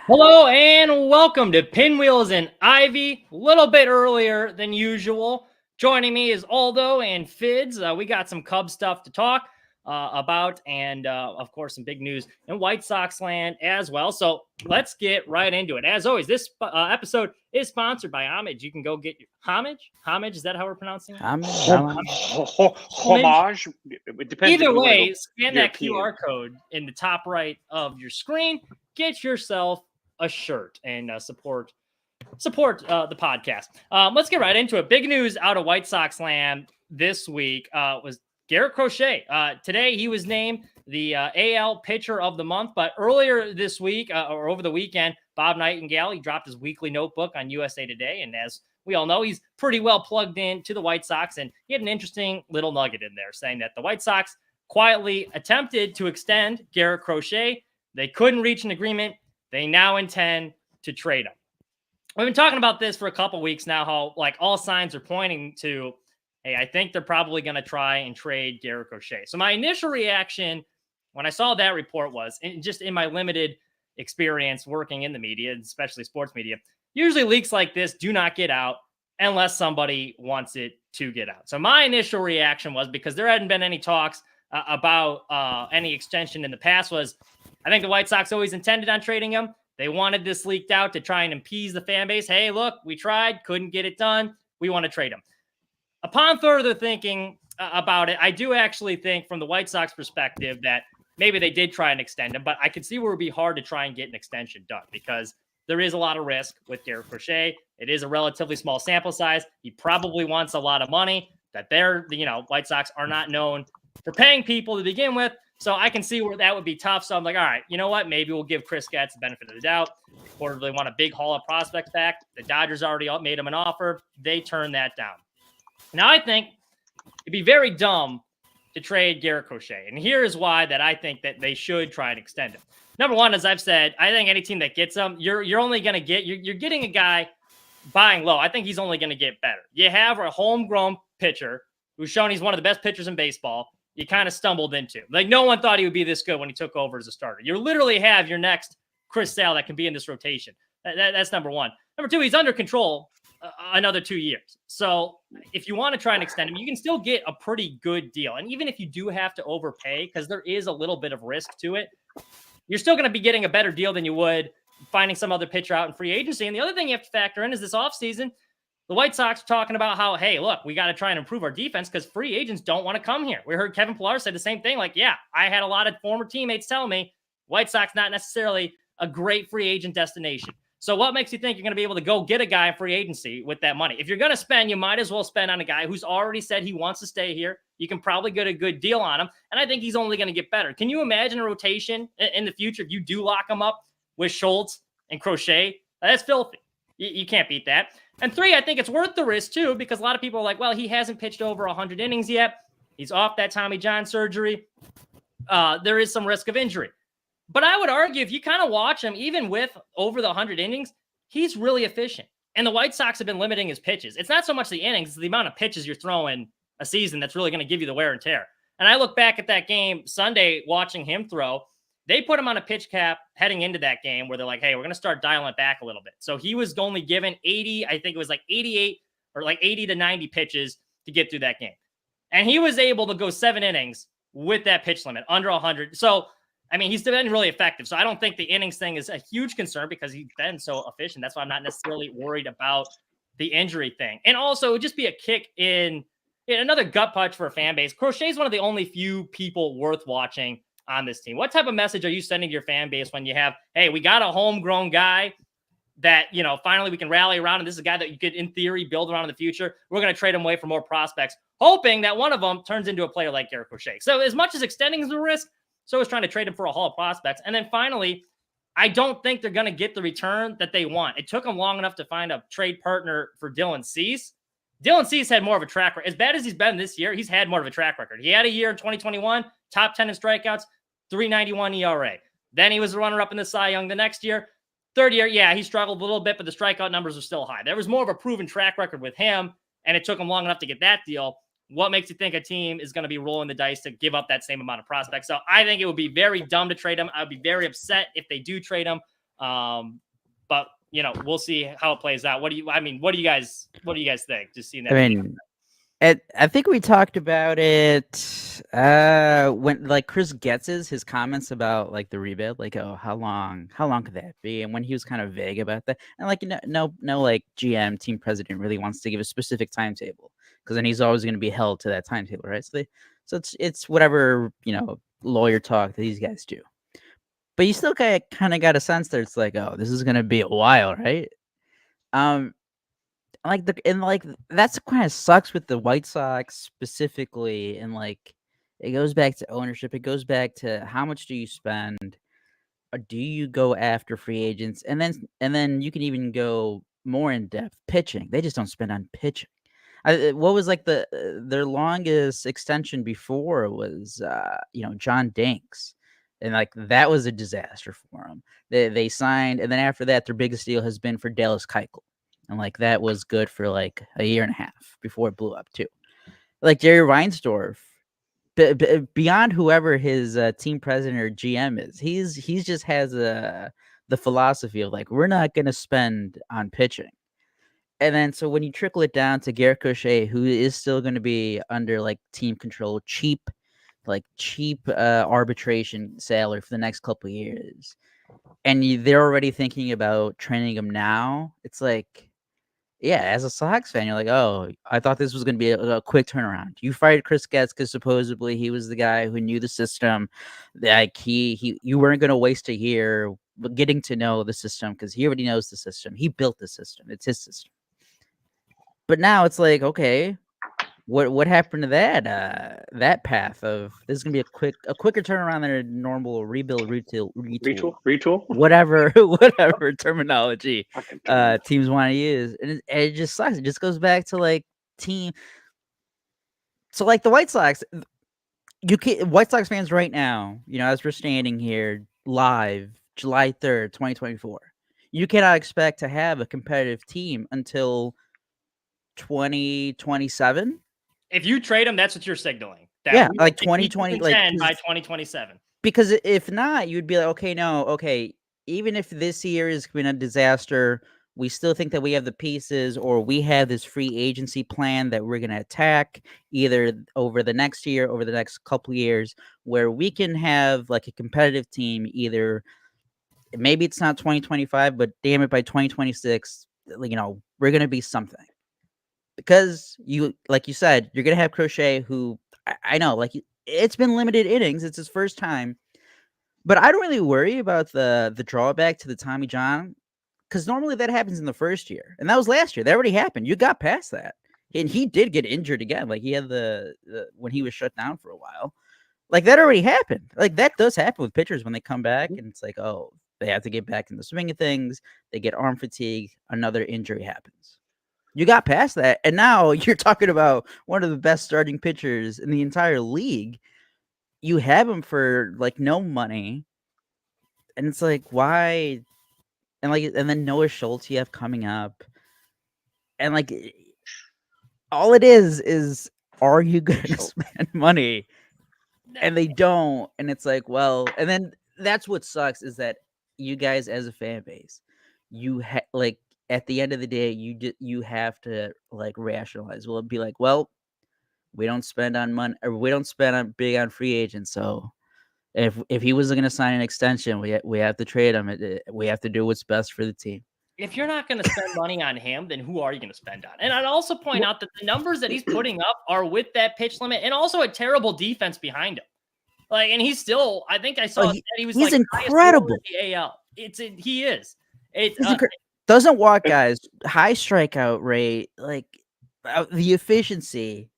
Hello and welcome to Pinwheels and Ivy. A little bit earlier than usual. Joining me is Aldo and Fids. We got some Cub stuff to talk about, and of course, some big news in White Sox land as well. So let's get right into it. As always, this episode is sponsored by Homage. You can go get your Homage. Homage, is that how we're pronouncing it? Homage. It depends. Either if you want to way, go scan that European. QR code in the top right of your screen. Get yourself a shirt and support the podcast. Let's get right into it. Big news out of White Sox land this week was Garrett Crochet. Today he was named the AL Pitcher of the Month, but earlier this week or over the weekend, Bob Nightingale, he dropped his weekly notebook on USA Today, and as we all know, he's pretty well plugged in to the White Sox, and he had an interesting little nugget in there saying that the White Sox quietly attempted to extend Garrett Crochet. They couldn't reach an agreement. They now intend to trade him. We've been talking about this for a couple weeks now, how like all signs are pointing to, hey, I think they're probably going to try and trade Garrett Crochet. So my initial reaction when I saw that report was, just in my limited experience working in the media, especially sports media, usually leaks like this do not get out unless somebody wants it to get out. So my initial reaction was, because there hadn't been any talks about any extension in the past, was I think the White Sox always intended on trading him. They wanted this leaked out to try and appease the fan base. Hey, look, we tried, couldn't get it done. We want to trade him. Upon further thinking about it, I do actually think from the White Sox perspective that maybe they did try and extend him, but I could see where it would be hard to try and get an extension done because there is a lot of risk with Garrett Crochet. It is a relatively small sample size. He probably wants a lot of money that White Sox are not known for paying people to begin with. So I can see where that would be tough. So I'm like, all right, you know what? Maybe we'll give Chris Getz the benefit of the doubt. Reportedly want a big haul of prospects back. The Dodgers already made him an offer. They turned that down. Now I think it'd be very dumb to trade Garrett Crochet. And here is why that I think that they should try and extend him. Number one, as I've said, I think any team that gets him, you're only going to get, you're getting a guy buying low. I think he's only going to get better. You have a homegrown pitcher who's shown he's one of the best pitchers in baseball. You kind of stumbled into. Like, no one thought he would be this good when he took over as a starter. You literally have your next Chris Sale that can be in this rotation. That's number one. Number two, he's under control another 2 years. So if you want to try and extend him, you can still get a pretty good deal. And even if you do have to overpay, because there is a little bit of risk to it, you're still going to be getting a better deal than you would finding some other pitcher out in free agency. And the other thing you have to factor in is this offseason, the White Sox are talking about how, hey, look, we got to try and improve our defense because free agents don't want to come here. We heard Kevin Pillar say the same thing. Like, yeah, I had a lot of former teammates tell me White Sox not necessarily a great free agent destination. So what makes you think you're going to be able to go get a guy in free agency with that money? If you're going to spend, you might as well spend on a guy who's already said he wants to stay here. You can probably get a good deal on him. And I think he's only going to get better. Can you imagine a rotation in the future if you do lock him up with Schultz and Crochet? That's filthy. You can't beat that. And three, I think it's worth the risk too, because a lot of people are like, well, he hasn't pitched over 100 innings yet. He's off that Tommy John surgery. There is some risk of injury. But I would argue if you kind of watch him, even with over the 100 innings, he's really efficient. And the White Sox have been limiting his pitches. It's not so much the innings, it's the amount of pitches you're throwing a season that's really going to give you the wear and tear. And I look back at that game Sunday watching him throw. They put him on a pitch cap heading into that game where they're like, hey, we're going to start dialing it back a little bit. So he was only given 80, I think it was like 88 or like 80 to 90 pitches to get through that game. And he was able to go 7 innings with that pitch limit, under 100. So, I mean, he's been really effective. So I don't think the innings thing is a huge concern because he's been so efficient. That's why I'm not necessarily worried about the injury thing. And also, it would just be a kick in another gut punch for a fan base. Crochet is one of the only few people worth watching on this team. What type of message are you sending to your fan base when you have, hey, we got a homegrown guy that, finally we can rally around, and this is a guy that you could, in theory, build around in the future. We're going to trade him away for more prospects, hoping that one of them turns into a player like Garrett Crochet. So as much as extending is a risk, so is trying to trade him for a haul of prospects. And then finally, I don't think they're going to get the return that they want. It took them long enough to find a trade partner for Dylan Cease. Dylan Cease had more of a track record. As bad as he's been this year, he's had more of a track record. He had a year in 2021, top 10 in strikeouts, 3.91 ERA. Then he was a runner-up in the Cy Young the next year. Third year, yeah, he struggled a little bit, but the strikeout numbers are still high. There was more of a proven track record with him, and it took him long enough to get that deal. What makes you think a team is going to be rolling the dice to give up that same amount of prospects? So I think it would be very dumb to trade him. I would be very upset if they do trade him. But we'll see how it plays out. What do you guys think? Just seeing that. I mean, I think we talked about it when like Chris gets his comments about like the rebuild, like, oh, how long could that be? And when he was kind of vague about that, and like no like GM team president really wants to give a specific timetable, because then he's always going to be held to that timetable, right? So it's whatever lawyer talk that these guys do, but you still kind of got a sense that it's like, oh, this is going to be a while, right? Like that's kind of sucks with the White Sox specifically, and like it goes back to ownership. It goes back to how much do you spend, or do you go after free agents, and then you can even go more in depth. Pitching, they just don't spend on pitching. What was like their longest extension before was John Danks, and like that was a disaster for them. They signed, and then after that, their biggest deal has been for Dallas Keuchel. And like that was good for like a year and a half before it blew up too. Like Jerry Reinsdorf, beyond whoever his team president or GM is, he's just has the philosophy of like, we're not going to spend on pitching. And then so when you trickle it down to Garrett Crochet, who is still going to be under like team control, cheap arbitration salary for the next couple of years, and they're already thinking about training him now. It's like, yeah, as a Sox fan, you're like, oh, I thought this was going to be a quick turnaround. You fired Chris Getz because supposedly he was the guy who knew the system. Like you weren't going to waste a year getting to know the system because he already knows the system. He built the system. It's his system. But now it's like, okay, what happened to that path of this is gonna be a quicker turnaround than a normal rebuild, retool, whatever terminology teams want to use, and it just sucks. It just goes back to like team. So like the White Sox, White Sox fans right now, as we're standing here live, July 3rd, 2024, you cannot expect to have a competitive team until 2027. If you trade them, that's what you're signaling. Yeah, like 2020, like by 2027. Because if not, you'd be like, okay, even if this year has been a disaster, we still think that we have the pieces, or we have this free agency plan that we're going to attack either over the next year, over the next couple of years, where we can have like a competitive team. Either maybe it's not 2025, but damn it, by 2026, we're going to be something. Because like you said, you're going to have Crochet, who I know, like, it's been limited innings. It's his first time. But I don't really worry about the drawback to the Tommy John, because normally that happens in the first year. And that was last year. That already happened. You got past that. And he did get injured again. Like, he had the when he was shut down for a while. Like, that already happened. Like, that does happen with pitchers when they come back. And it's like, oh, they have to get back in the swing of things. They get arm fatigue. Another injury happens. You got past that, and now you're talking about one of the best starting pitchers in the entire league. You have him for like no money, and it's like, why? And then Noah Schultz you have coming up, and like all it is are you going to spend money? And they don't, and it's like, well, and then that's what sucks is that you guys as a fan base, like. At the end of the day, you have to like rationalize. Well, it'd be like, well, we don't spend on money, or we don't spend on big on free agents. So if he was going to sign an extension, we have to trade him. We have to do what's best for the team. If you're not going to spend money on him, then who are you going to spend on? And I'd also point out that the numbers that he's putting up are with that pitch limit and also a terrible defense behind him. Like, and he's still, I think I saw he was he's like incredible. The AL. He is. Doesn't walk guys, high strikeout rate, like the efficiency.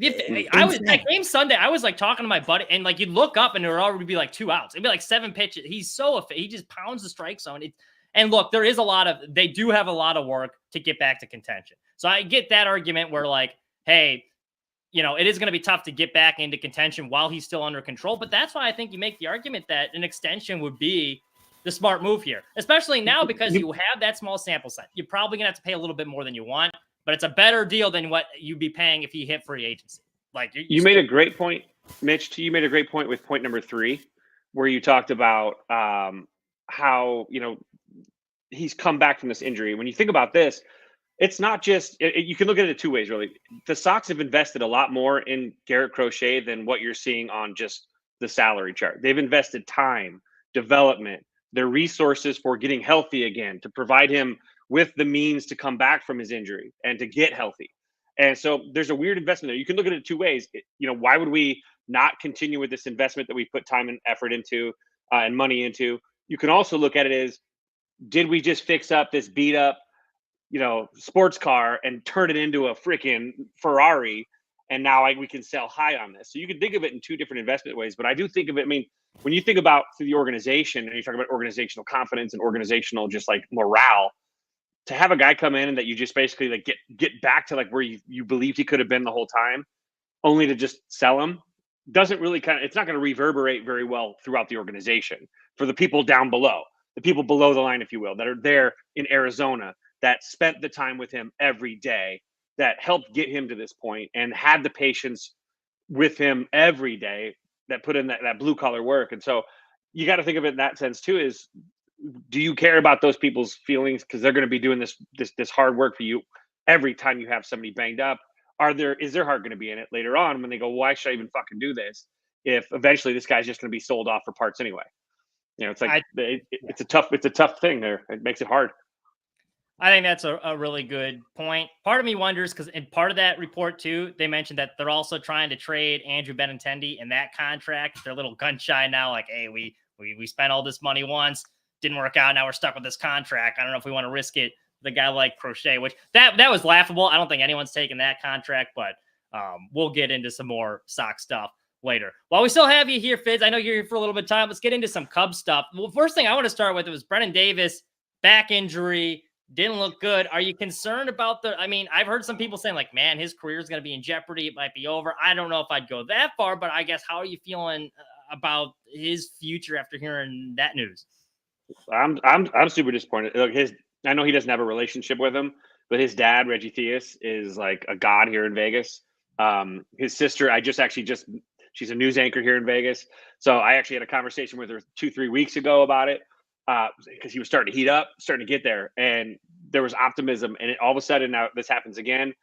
I was that game Sunday. I was like talking to my buddy, and like you'd look up, and there would already be like 2 outs. It'd be like 7 pitches. He's he just pounds the strike zone. And look, they do have a lot of work to get back to contention. So I get that argument where like, hey, it is going to be tough to get back into contention while he's still under control. But that's why I think you make the argument that an extension would be the smart move here, especially now because you have that small sample set. You're probably going to have to pay a little bit more than you want, but it's a better deal than what you'd be paying if he hit free agency. Like you made a great point, Mitch. You made a great point with point number 3, where you talked about how, he's come back from this injury. When you think about this, it's not just you can look at it two ways, really. The Sox have invested a lot more in Garrett Crochet than what you're seeing on just the salary chart. They've invested time, development, their resources for getting healthy again, to provide him with the means to come back from his injury and to get healthy. And so there's a weird investment there. You can look at it two ways. Why would we not continue with this investment that we put time and effort into and money into? You can also look at it as, did we just fix up this beat up, sports car and turn it into a freaking Ferrari? And now we can sell high on this. So you can think of it in two different investment ways. But I do think of it, when you think about through the organization and you talk about organizational confidence and organizational just like morale, to have a guy come in and that you just basically like get back to like where you believed he could have been the whole time, only to just sell him, doesn't really it's not going to reverberate very well throughout the organization for the people down below, the people below the line, if you will, that are there in Arizona, that spent the time with him every day, that helped get him to this point and had the patience with him every day, that put in that blue collar work. And so you got to think of it in that sense too, is, do you care about those people's feelings? Because they're going to be doing this hard work for you every time you have somebody banged up. Is their heart going to be in it later on when they go, why should I even fucking do this if eventually this guy's just going to be sold off for parts anyway? It's like it's a tough thing there. It makes it hard. I think that's a really good point. Part of me wonders, because in part of that report too, they mentioned that they're also trying to trade Andrew Benintendi in that contract. They're a little gun shy now, like, hey, we spent all this money once, didn't work out, now we're stuck with this contract. I don't know if we want to risk it. The guy like Crochet, which that was laughable. I don't think anyone's taking that contract, but we'll get into some more Sox stuff later. While we still have you here, Fitz, I know you're here for a little bit of time. Let's get into some Cubs stuff. Well, first thing I want to start with was Brennan Davis, back injury, didn't look good. Are you concerned about I've heard some people saying like, man, his career is going to be in jeopardy. It might be over. I don't know if I'd go that far, but I guess how are you feeling about his future after hearing that news? I'm super disappointed. Look, I know he doesn't have a relationship with him, but his dad, Reggie Theus, is like a god here in Vegas. His sister, she's a news anchor here in Vegas. So I actually had a conversation with her 2-3 weeks ago about it, because he was starting to heat up, starting to get there. And there was optimism. And all of a sudden now this happens again.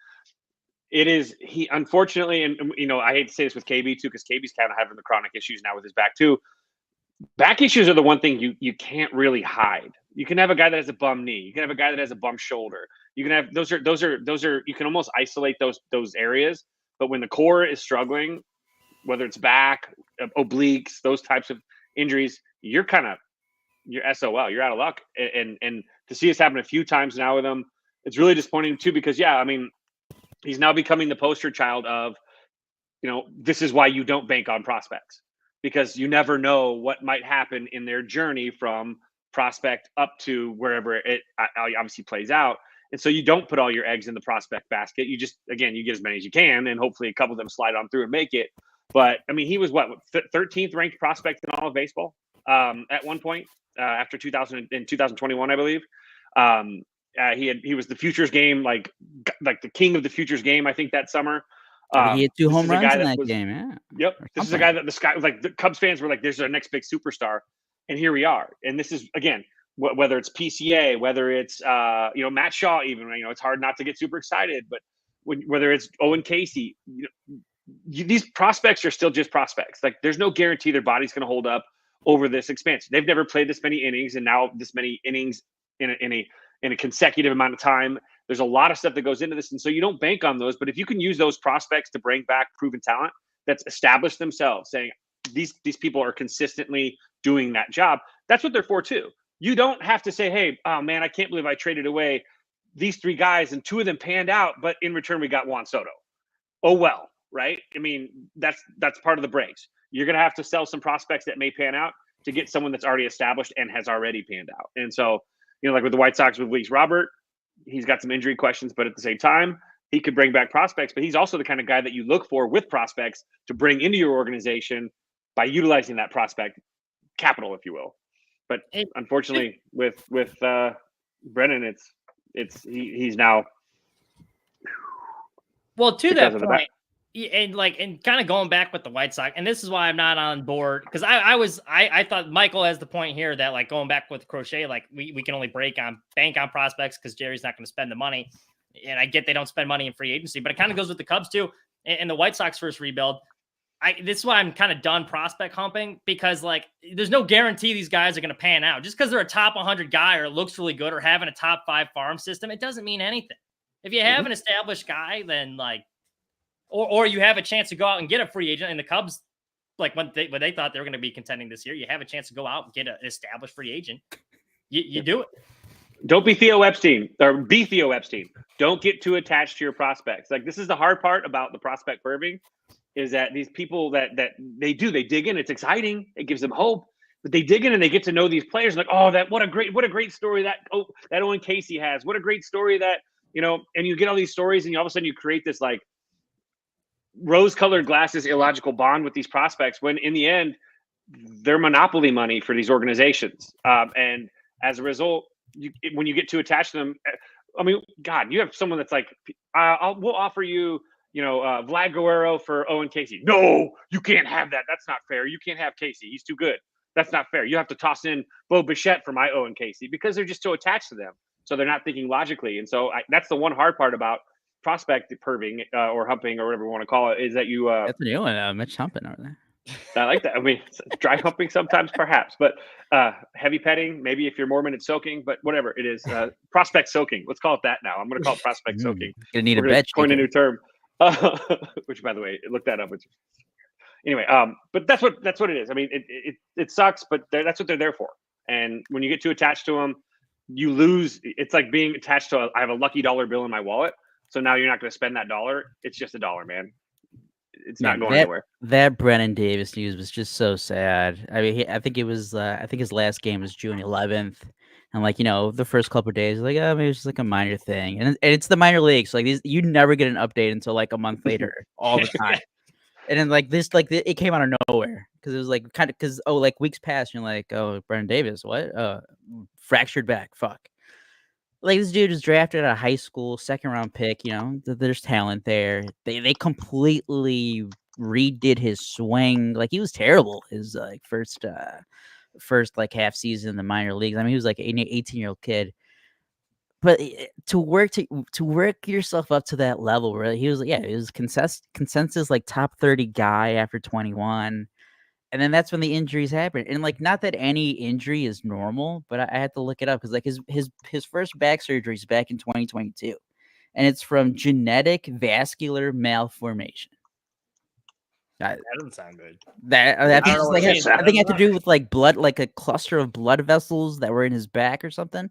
He unfortunately, and I hate to say this with KB too, because KB's kind of having the chronic issues now with his back too. Back issues are the one thing you can't really hide. You can have a guy that has a bum knee. You can have a guy that has a bum shoulder. You can have those are you can almost isolate those areas. But when the core is struggling, whether it's back, obliques, those types of injuries, you're SOL. You're out of luck. And to see this happen a few times now with him, it's really disappointing too, because he's now becoming the poster child of, this is why you don't bank on prospects, because you never know what might happen in their journey from prospect up to wherever it obviously plays out. And so you don't put all your eggs in the prospect basket. You just, again, you get as many as you can, and hopefully a couple of them slide on through and make it. But he was 13th ranked prospect in all of baseball at one point after 2021, I believe. He was the futures game, like the king of the futures game, I think, that summer. He had 2 home runs in that game. Yeah. Yep. This is a guy that the Cubs fans were like, "There's our next big superstar," and here we are. And this is, again, whether it's PCA, whether it's Matt Shaw, even, it's hard not to get super excited. But whether it's Owen Casey, these prospects are still just prospects. Like, there's no guarantee their body's going to hold up over this expansion. They've never played this many innings, and now this many innings in a consecutive amount of time. There's a lot of stuff that goes into this. And so you don't bank on those. But if you can use those prospects to bring back proven talent that's established themselves, saying these people are consistently doing that job, that's what they're for too. You don't have to say, hey, oh man, I can't believe I traded away these 3 guys and 2 of them panned out, but in return we got Juan Soto. Oh, well, right? That's part of the breaks. You're going to have to sell some prospects that may pan out to get someone that's already established and has already panned out. And so, like with the White Sox with Luis Robert, he's got some injury questions, but at the same time, he could bring back prospects. But he's also the kind of guy that you look for with prospects to bring into your organization by utilizing that prospect capital, if you will. But unfortunately, with Brennan, he's now. Well, to that point, And kind of going back with the White Sox, and this is why I'm not on board, because I thought Michael has the point here that like going back with Crochet, like we can only bank on prospects because Jerry's not going to spend the money. And I get they don't spend money in free agency, but it kind of goes with the Cubs too. And the White Sox first rebuild. This is why I'm kind of done prospect humping, because like there's no guarantee these guys are going to pan out. Just because they're a top 100 guy or looks really good or having a top 5 farm system, it doesn't mean anything. If you have an established guy, then like, or you have a chance to go out and get a free agent. And the Cubs, like when they thought they were going to be contending this year, you have a chance to go out and get an established free agent. You do it. Don't be Theo Epstein, or be Theo Epstein. Don't get too attached to your prospects. Like, this is the hard part about the prospect perving, is that these people that they dig in. It's exciting. It gives them hope. But they dig in and they get to know these players. Like, oh, what a great story that Owen Casey has. What a great story that, and you get all these stories, and all of a sudden you create this like rose-colored glasses illogical bond with these prospects, when in the end they're monopoly money for these organizations. And as a result, when you get too attached to them, I mean, God, you have someone that's like, we'll offer you, Vlad Guerrero for Owen Casey. No, you can't have that. That's not fair. You can't have Casey. He's too good. That's not fair. You have to toss in Bo Bichette for my Owen Casey, because they're just so attached to them. So they're not thinking logically. And so that's the one hard part about prospect perving or humping or whatever you want to call it, is that you. That's a new one. Mitch humping over there. I like that. I mean, dry humping sometimes, perhaps, but heavy petting, maybe if you're Mormon, it's soaking, but whatever it is, prospect soaking. Let's call it that now. I'm going to call it prospect soaking. Gonna need We're a bet. coin a new term, which, by the way, look that up. Anyway, but that's what it is. I mean, it sucks, but that's what they're there for. And when you get too attached to them, you lose. It's like being attached to I have a lucky dollar bill in my wallet, so now you're not going to spend that dollar. It's just a dollar, man. It's not going anywhere. That Brennan Davis news was just so sad. I mean, I think his last game was June 11th, and like the first couple of days, like maybe it's just like a minor thing, and it's the minor leagues. So, like you never get an update until like a month later, all the time. And then like this, like it came out of nowhere, because it was like kind of like weeks passed, and you're like, oh, Brennan Davis, what? Fractured back, fuck. Like, this dude was drafted out of high school, 2nd-round pick. There's talent there. They completely redid his swing. Like, he was terrible his like first like half season in the minor leagues. I mean, he was like an 18-year-old kid. But to work yourself up to that level, really, he was consensus like top 30 guy after 21. And then that's when the injuries happen. And like, not that any injury is normal, but I had to look it up, because like his first back surgery is back in 2022, and it's from genetic vascular malformation. That doesn't sound good. I think it had to do with like blood, like a cluster of blood vessels that were in his back or something.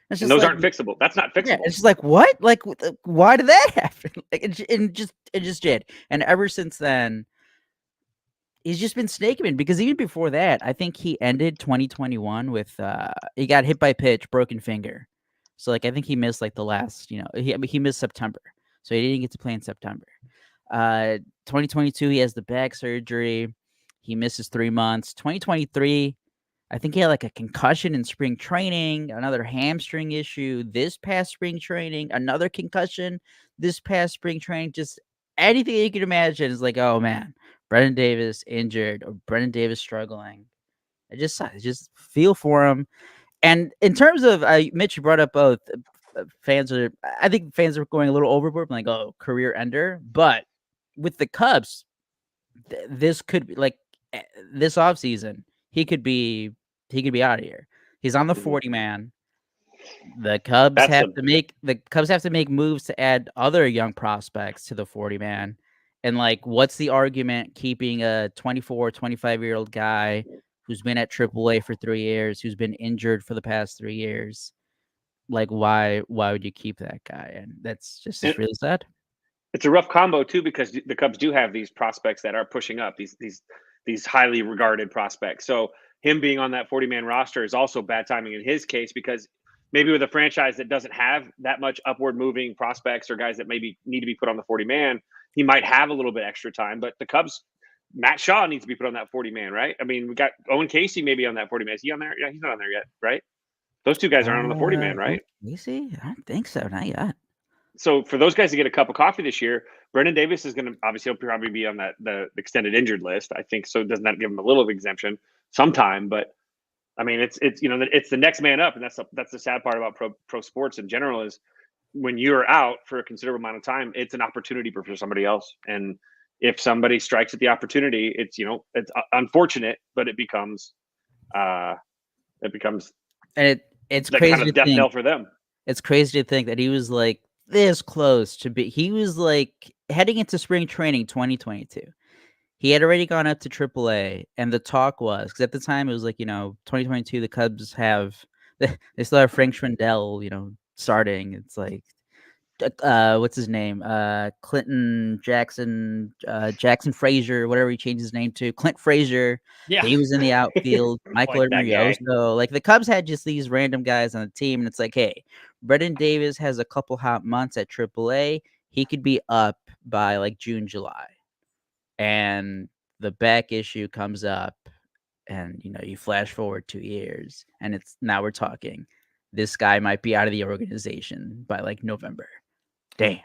And those aren't fixable. That's not fixable. Yeah, it's just like, what? Like, why did that happen? Like, it just did. And ever since then, he's just been snaking him, because even before that, I think he ended 2021 with he got hit by a pitch, broken finger. So like, I think he missed like the last, he missed September, so he didn't get to play in September. 2022, he has the back surgery. He misses 3 months. 2023, I think he had like a concussion in spring training, another hamstring issue this past spring training, another concussion this past spring training. Just anything you can imagine is like, oh man, Brennan Davis injured, or Brennan Davis struggling. I just feel for him. And in terms of Mitch, you brought up both I think fans are going a little overboard, like, oh, career ender. But with the Cubs, this could be like this offseason, he could be out of here. He's on the 40 man. The Cubs have to make moves to add other young prospects to the 40 man. And like, what's the argument keeping a 24, 25-year-old guy who's been at AAA for 3 years, who's been injured for the past 3 years? Like, why would you keep that guy? And that's just really sad. It's a rough combo too, because the Cubs do have these prospects that are pushing up, these highly regarded prospects. So him being on that 40-man roster is also bad timing in his case, because maybe with a franchise that doesn't have that much upward moving prospects or guys that maybe need to be put on the 40-man, he might have a little bit extra time. But the Cubs, Matt Shaw needs to be put on that 40-man, right? I mean, we got Owen Casey maybe on that 40-man. Is he on there? Yeah, he's not on there yet, right? Those two guys aren't on the 40-man, right? Casey? I don't think so. Not yet. So for those guys to get a cup of coffee this year, Brendan Davis is going to obviously he'll probably be on the extended injured list. I think so. Doesn't that give him a little of exemption sometime? But I mean, it's it's the next man up, and that's the sad part about pro sports in general is when you're out for a considerable amount of time, it's an opportunity for somebody else. And if somebody strikes at the opportunity, it's it's unfortunate, but it becomes and it's the crazy kind to of death think. knell for them. It's crazy to think that he was like this close to be. He was like heading into spring training 2022. He had already gone up to AAA, and the talk was because at the time it was like 2022. The Cubs have they still have Frank Schwindel, starting. It's like what's his name? Clinton Jackson, Jackson Frazier, whatever he changed his name to. Clint Frazier. Yeah. He was in the outfield. Michael Like that guy. Abreu. Like the Cubs had just these random guys on the team, and it's like, hey, Brendan Davis has a couple hot months at AAA. He could be up by like June, July, and the back issue comes up, and you flash forward 2 years, and now we're talking. This guy might be out of the organization by like November. Damn.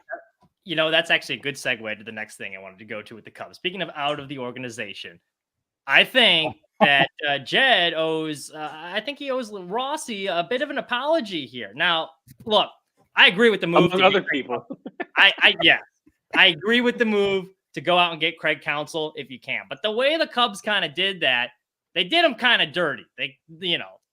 That's actually a good segue to the next thing I wanted to go to with the Cubs. Speaking of out of the organization, I think that Jed owes, I think he owes Rossi a bit of an apology here. Now, look, I agree with the move. Among other people. I agree with the move to go out and get Craig Counsell if you can. But the way the Cubs kind of did that, they did him kind of dirty. They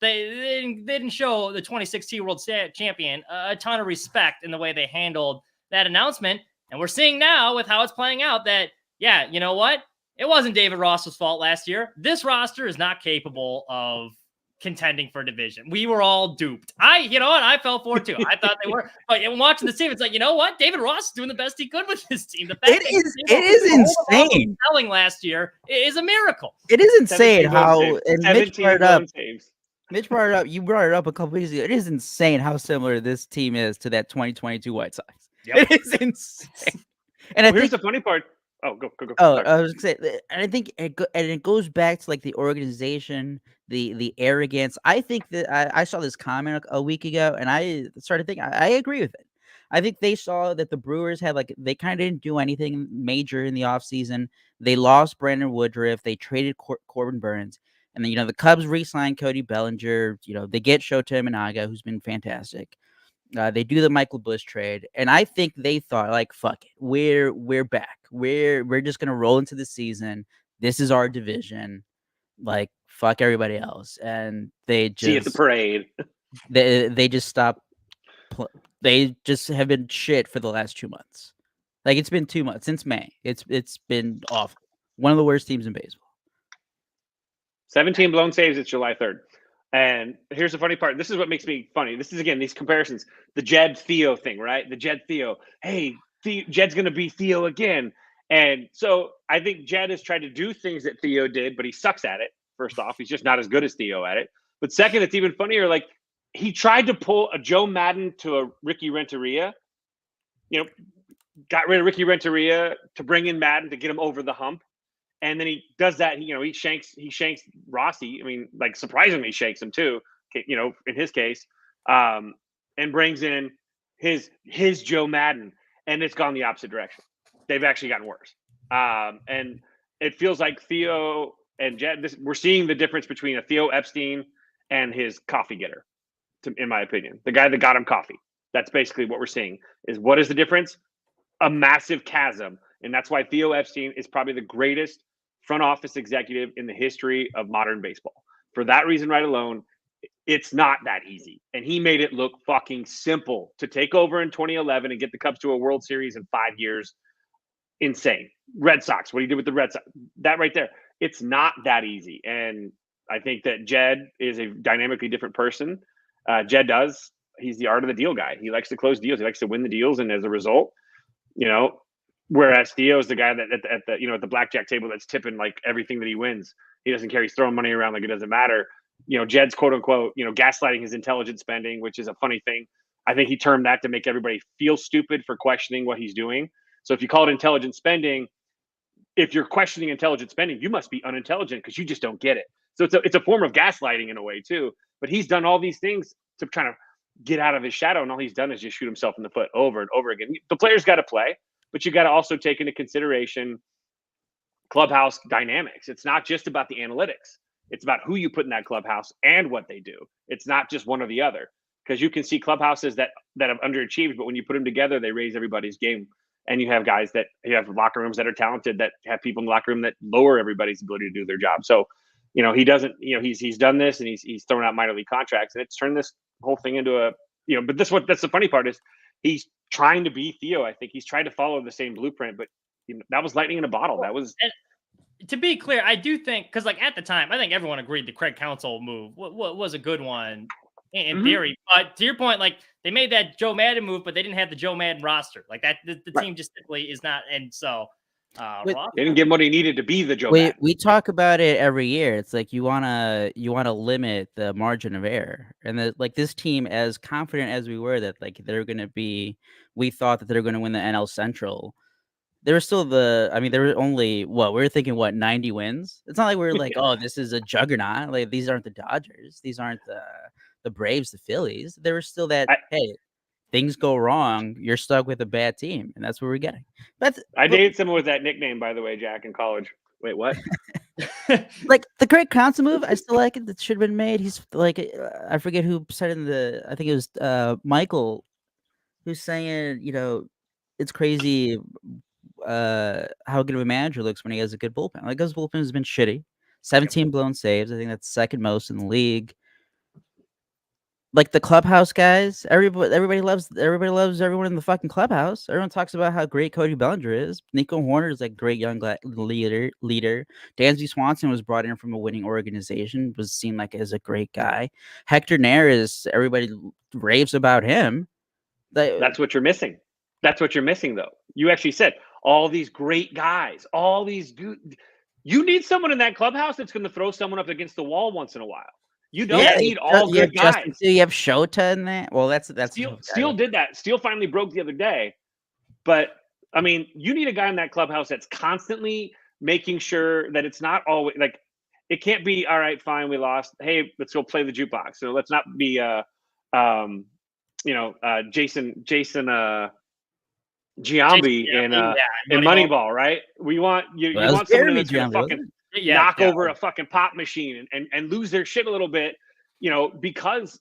didn't show the 2016 World Champion a ton of respect in the way they handled that announcement. And we're seeing now with how it's playing out that, yeah, you know what? It wasn't David Ross's fault last year. This roster is not capable of contending for a division. We were all duped. I fell for it too. I thought they were. But watching the team, it's like, you know what? David Ross is doing the best he could with this team. The fact it is insane. Selling last year is a miracle. It is insane how and Mitch brought it up. Mitch brought it up. You brought it up a couple weeks ago. It is insane how similar this team is to that 2022 White Sox. Yep. It is insane. And here's the funny part. Oh, go. Oh, I was gonna say, and I think it goes back to like the organization, the arrogance. I think that I saw this comment a week ago, and I started thinking I agree with it. I think they saw that the Brewers had they kind of didn't do anything major in the offseason. They lost Brandon Woodruff. They traded Corbin Burns. And then, the Cubs re-signed Cody Bellinger. They get Shota Imanaga, who's been fantastic. They do the Michael Busch trade. And I think they thought, like, fuck it. We're back. We're just going to roll into the season. This is our division. Like, fuck everybody else. And they just... See you at the parade. They just stopped. They just have been shit for the last 2 months. Like, it's been 2 months. Since May. It's been awful. One of the worst teams in baseball. 17 blown saves. It's July 3rd. And here's the funny part. This is what makes me funny. This is, again, these comparisons. The Jed Theo thing, right? The Jed Theo. Hey, Jed's going to be Theo again. And so I think Jed has tried to do things that Theo did, but he sucks at it. First off, he's just not as good as Theo at it. But second, it's even funnier. Like, he tried to pull a Joe Madden to a Ricky Renteria. Got rid of Ricky Renteria to bring in Madden to get him over the hump. And then he does that. He shanks Rossi. I mean, like, surprisingly shanks him too. In his case, and brings in his Joe Madden, and it's gone the opposite direction. They've actually gotten worse. And it feels like Theo and Jed. We're seeing the difference between a Theo Epstein and his coffee getter, in my opinion, the guy that got him coffee. That's basically what we're seeing. Is what is the difference? A massive chasm. And that's why Theo Epstein is probably the greatest front office executive in the history of modern baseball. For that reason right alone, it's not that easy. And he made it look fucking simple to take over in 2011 and get the Cubs to a World Series in 5 years. Insane. Red Sox, what he did with the Red Sox, that right there. It's not that easy. And I think that Jed is a dynamically different person. He's the art of the deal guy. He likes to close deals. He likes to win the deals. And as a result, whereas Theo is the guy that at the blackjack table that's tipping like everything that he wins. He doesn't care. He's throwing money around like it doesn't matter. Jed's quote unquote, gaslighting his intelligent spending, which is a funny thing. I think he termed that to make everybody feel stupid for questioning what he's doing. So if you call it intelligent spending, if you're questioning intelligent spending, you must be unintelligent because you just don't get it. So it's a form of gaslighting in a way too. But he's done all these things to try to get out of his shadow, and all he's done is just shoot himself in the foot over and over again. The players got to play, but you got to also take into consideration clubhouse dynamics. It's not just about the analytics. It's about who you put in that clubhouse and what they do. It's not just one or the other, because you can see clubhouses that have underachieved, but when you put them together, they raise everybody's game. And you have guys that you have locker rooms that are talented, that have people in the locker room that lower everybody's ability to do their job. So, he doesn't, he's done this, and he's thrown out minor league contracts, and it's turned this whole thing into a, but that's the funny part is he's trying to be Theo. I think he's trying to follow the same blueprint, but that was lightning in a bottle. That was. And to be clear, I do think, because like at the time, I think everyone agreed the Craig Counsell move was a good one in theory. But to your point, like they made that Joe Madden move, but they didn't have the Joe Madden roster. Like that, the team just simply is not. And so they didn't give him what he needed to be the Joe Madden. We talk about it every year. It's like you wanna limit the margin of error, and like this team, as confident as we were that like we thought that they're gonna win the NL Central. There were still there were only we were thinking 90 wins. It's not like we were like, oh, this is a juggernaut. Like these aren't the Dodgers. These aren't the Braves, the Phillies. There was still that, hey, things go wrong, you're stuck with a bad team, and that's what we're getting. I dated someone with that nickname, by the way, Jack, in college. Wait, what? Like the Craig Counsell move, I still like it. That should have been made. He's like, I forget who said I think it was Michael, who's saying, it's crazy how good of a manager looks when he has a good bullpen. Like his bullpen has been shitty. 17 blown saves. I think that's second most in the league. Like the clubhouse guys, everybody loves everyone in the fucking clubhouse. Everyone talks about how great Cody Bellinger is. Nico Horner is like great young leader. Dansby Swanson was brought in from a winning organization, was seen like as a great guy. Hector Neris, everybody raves about him. That's what you're missing. That's what you're missing, though. You actually said all these great guys, all these you need someone in that clubhouse that's going to throw someone up against the wall once in a while. You don't need all good guys. You have Shota in there. Well, that's Steele did that. Steele finally broke the other day, but I mean, you need a guy in that clubhouse that's constantly making sure that it's not always like it can't be all right. Fine, we lost. Hey, let's go play the jukebox. So let's not be Jason Giambi in Moneyball, right? We want you want someone that's gonna fucking knock over a fucking pop machine and lose their shit a little bit, because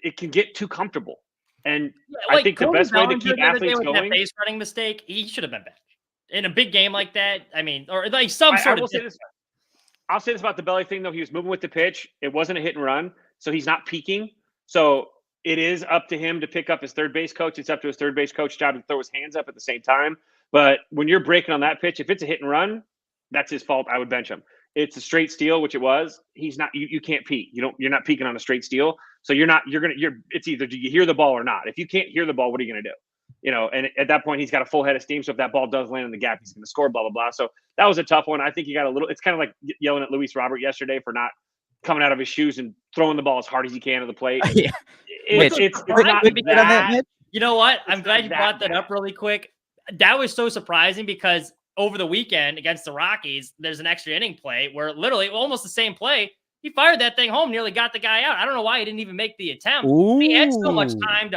it can get too comfortable. And I think the best way to keep athletes going. That base running mistake, he should have been benched in a big game like that. I mean, or like some sort of. I'll say this about the Belly thing though. He was moving with the pitch. It wasn't a hit and run, so he's not peaking. So it is up to him to pick up his third base coach. It's up to his third base coach job to throw his hands up at the same time. But when you're breaking on that pitch, if it's a hit and run, that's his fault. I would bench him. It's a straight steal, which it was. He's not. You can't peak. You're not peaking on a straight steal. So it's either do you hear the ball or not. If you can't hear the ball, what are you gonna do? And at that point, he's got a full head of steam. So if that ball does land in the gap, he's gonna score. Blah blah blah. So that was a tough one. I think he got a little. It's kind of like yelling at Luis Robert yesterday for not coming out of his shoes and throwing the ball as hard as he can to the plate. Yeah. It's not that. You know what? I'm glad you brought that up really quick. That was so surprising because over the weekend against the Rockies, there's an extra inning play where literally almost the same play. He fired that thing home, nearly got the guy out. I don't know why he didn't even make the attempt. He had so much time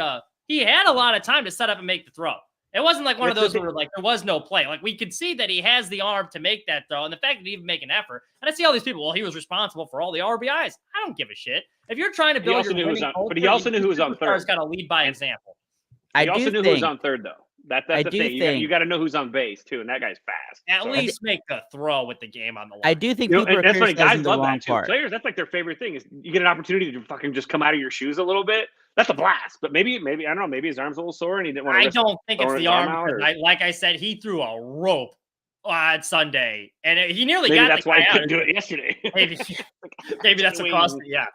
he had a lot of time to set up and make the throw. It wasn't like one of those where like there was no play. Like we could see that he has the arm to make that throw, and the fact that he even make an effort. And I see all these people. Well, he was responsible for all the RBIs. I don't give a shit. If you're trying to build but he also knew who was on third. He's got to lead by example. He also knew who was on third, though. That's the thing. You got to know who's on base too, and that guy's fast. At least make the throw with the game on the line. I do think people are that's funny. Guys love that too. Players, that's like their favorite thing is you get an opportunity to fucking just come out of your shoes a little bit. That's a blast. But maybe I don't know. Maybe his arm's a little sore and he didn't want to. I don't think it's the arm. Like I said, he threw a rope on Sunday, and he nearly got. That's why he couldn't do it yesterday. Maybe that's a cost. Yeah.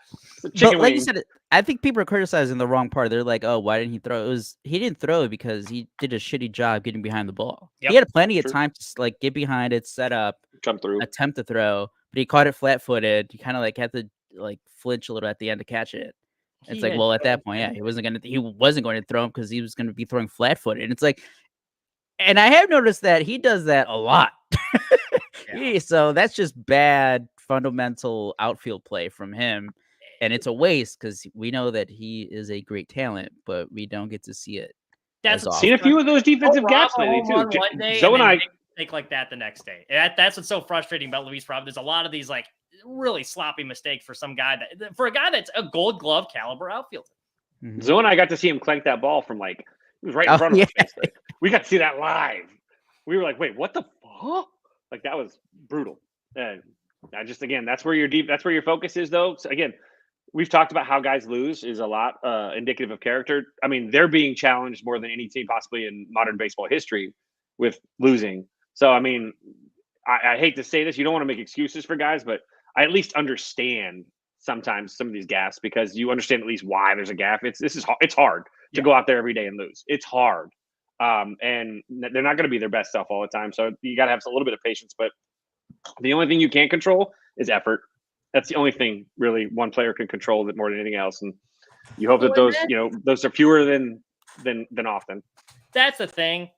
But like you said, I think people are criticizing the wrong part. They're like, "Oh, why didn't he throw?" He didn't throw it because he did a shitty job getting behind the ball. Yep. He had plenty of time to like get behind it, set up, jump through, attempt to throw, but he caught it flat-footed. He kind of like had to like flinch a little at the end to catch it. It's like, well, at that point, he wasn't going to throw him because he was going to be throwing flat-footed. And it's like, and I have noticed that he does that a lot. So that's just bad fundamental outfield play from him. and it's a waste because we know that he is a great talent, but we don't get to see it. That's as Seen a often. few of those defensive gaps Rob a lately home too. run one day Zoe and and then I, take like that the next day. That's what's so frustrating about Luis Robert. There's a lot of these like really sloppy mistakes for some guy for a guy that's a Gold Glove caliber outfielder. Mhm. Zoe and I got to see him clank that ball from like it was right in front of us. Basically, we got to see that live. We were like, "Wait, what the fuck?" Like that was brutal. And I just again, that's where your focus is, though. So again, we've talked about how guys lose is a lot indicative of character. I mean, they're being challenged more than any team possibly in modern baseball history with losing. So I mean, I hate to say this, you don't want to make excuses for guys, but I at least understand sometimes some of these gaffes because you understand at least why there's a gaff. It's hard to go out there every day and lose. It's hard. And they're not going to be their best self all the time. So you got to have a little bit of patience, but the only thing you can't control is effort. That's the only thing really one player can control that more than anything else. And you hope that those are fewer than often. That's the thing.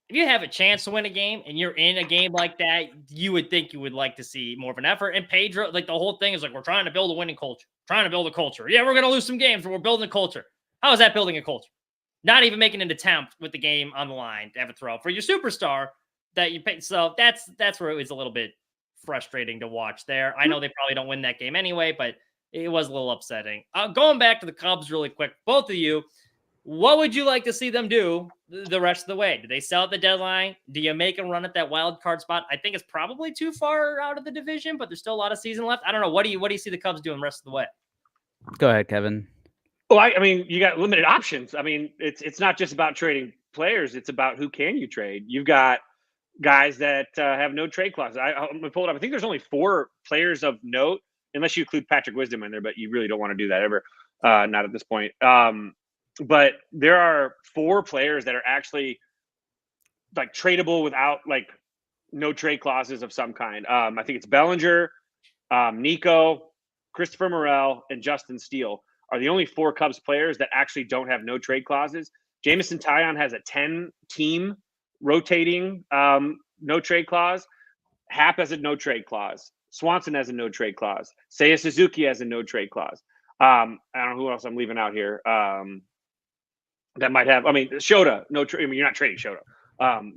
If you have a chance to win a game and you're in a game like that, you would think you would like to see more of an effort. And Pedro, like the whole thing is like, we're trying to build a winning culture, trying to build a culture. Yeah, we're going to lose some games, but we're building a culture. How is that building a culture? Not even making an attempt with the game on the line to have a throw for your superstar that you pay. So that's where it was a little bit frustrating to watch there. I know they probably don't win that game anyway, but it was a little upsetting. Going back to the Cubs really quick, both of you, what would you like to see them do the rest of the way? Do they sell at the deadline? Do you make a run at that wild card spot? I think it's probably too far out of the division, but there's still a lot of season left. I don't know. What do you see the Cubs doing the rest of the way? Go ahead, Kevin. Well, I mean, you got limited options. I mean, it's not just about trading players. It's about who can you trade. You've got guys that have no trade clauses. I'm gonna pull it up. I think there's only 4 players of note, unless you include Patrick Wisdom in there, but you really don't want to do that ever. Not at this point. But there are 4 players that are actually like tradable without like no trade clauses of some kind. I think it's Bellinger, Nico, Christopher Morel, and Justin Steele are the only 4 Cubs players that actually don't have no trade clauses. Jamison Taillon has a 10-team rotating no trade clause. Happ has a no trade clause. Swanson has a no trade clause. Seiya Suzuki has a no trade clause. I don't know who else I'm leaving out here. That might have. I mean, Shota. No, I mean, you're not trading Shota,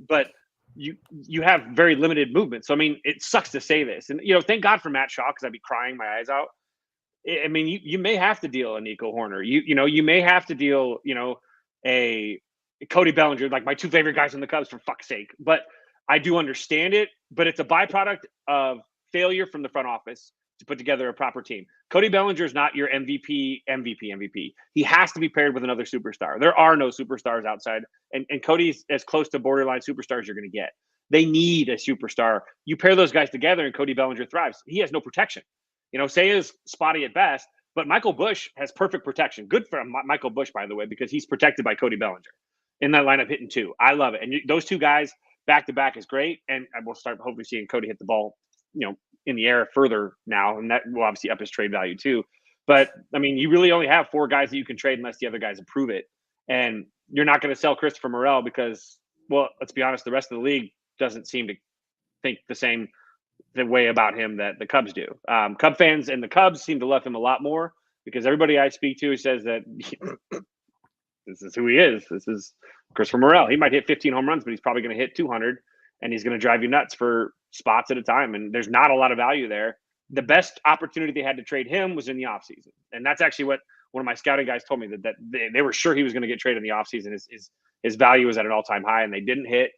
but you have very limited movement. So I mean, it sucks to say this, and thank God for Matt Shaw because I'd be crying my eyes out. I mean, you may have to deal a Nico Horner. You may have to deal a Cody Bellinger, like my 2 favorite guys in the Cubs, for fuck's sake. But I do understand it. But it's a byproduct of failure from the front office to put together a proper team. Cody Bellinger is not your MVP. He has to be paired with another superstar. There are no superstars outside, and Cody's as close to borderline superstar as you're going to get. They need a superstar. You pair those guys together, and Cody Bellinger thrives. He has no protection. Seiya's spotty at best, but Michael Busch has perfect protection. Good for Michael Busch, by the way, because he's protected by Cody Bellinger in that lineup hitting 2. I love it. And those 2 guys back to back is great. And we'll start hopefully seeing Cody hit the ball, in the air further now. And that will obviously up his trade value too. But I mean, you really only have 4 guys that you can trade unless the other guys approve it. And you're not going to sell Christopher Morel because, well, let's be honest, the rest of the league doesn't seem to think the way about him that the Cubs do. Cub fans and the Cubs seem to love him a lot more because everybody I speak to says that this is who he is. This is Christopher Morel. He might hit 15 home runs, but he's probably going to hit 200, and he's going to drive you nuts for spots at a time. And there's not a lot of value there. The best opportunity they had to trade him was in the offseason. And that's actually what one of my scouting guys told me, that they were sure he was going to get traded in the offseason. His value was at an all-time high, and they didn't hit.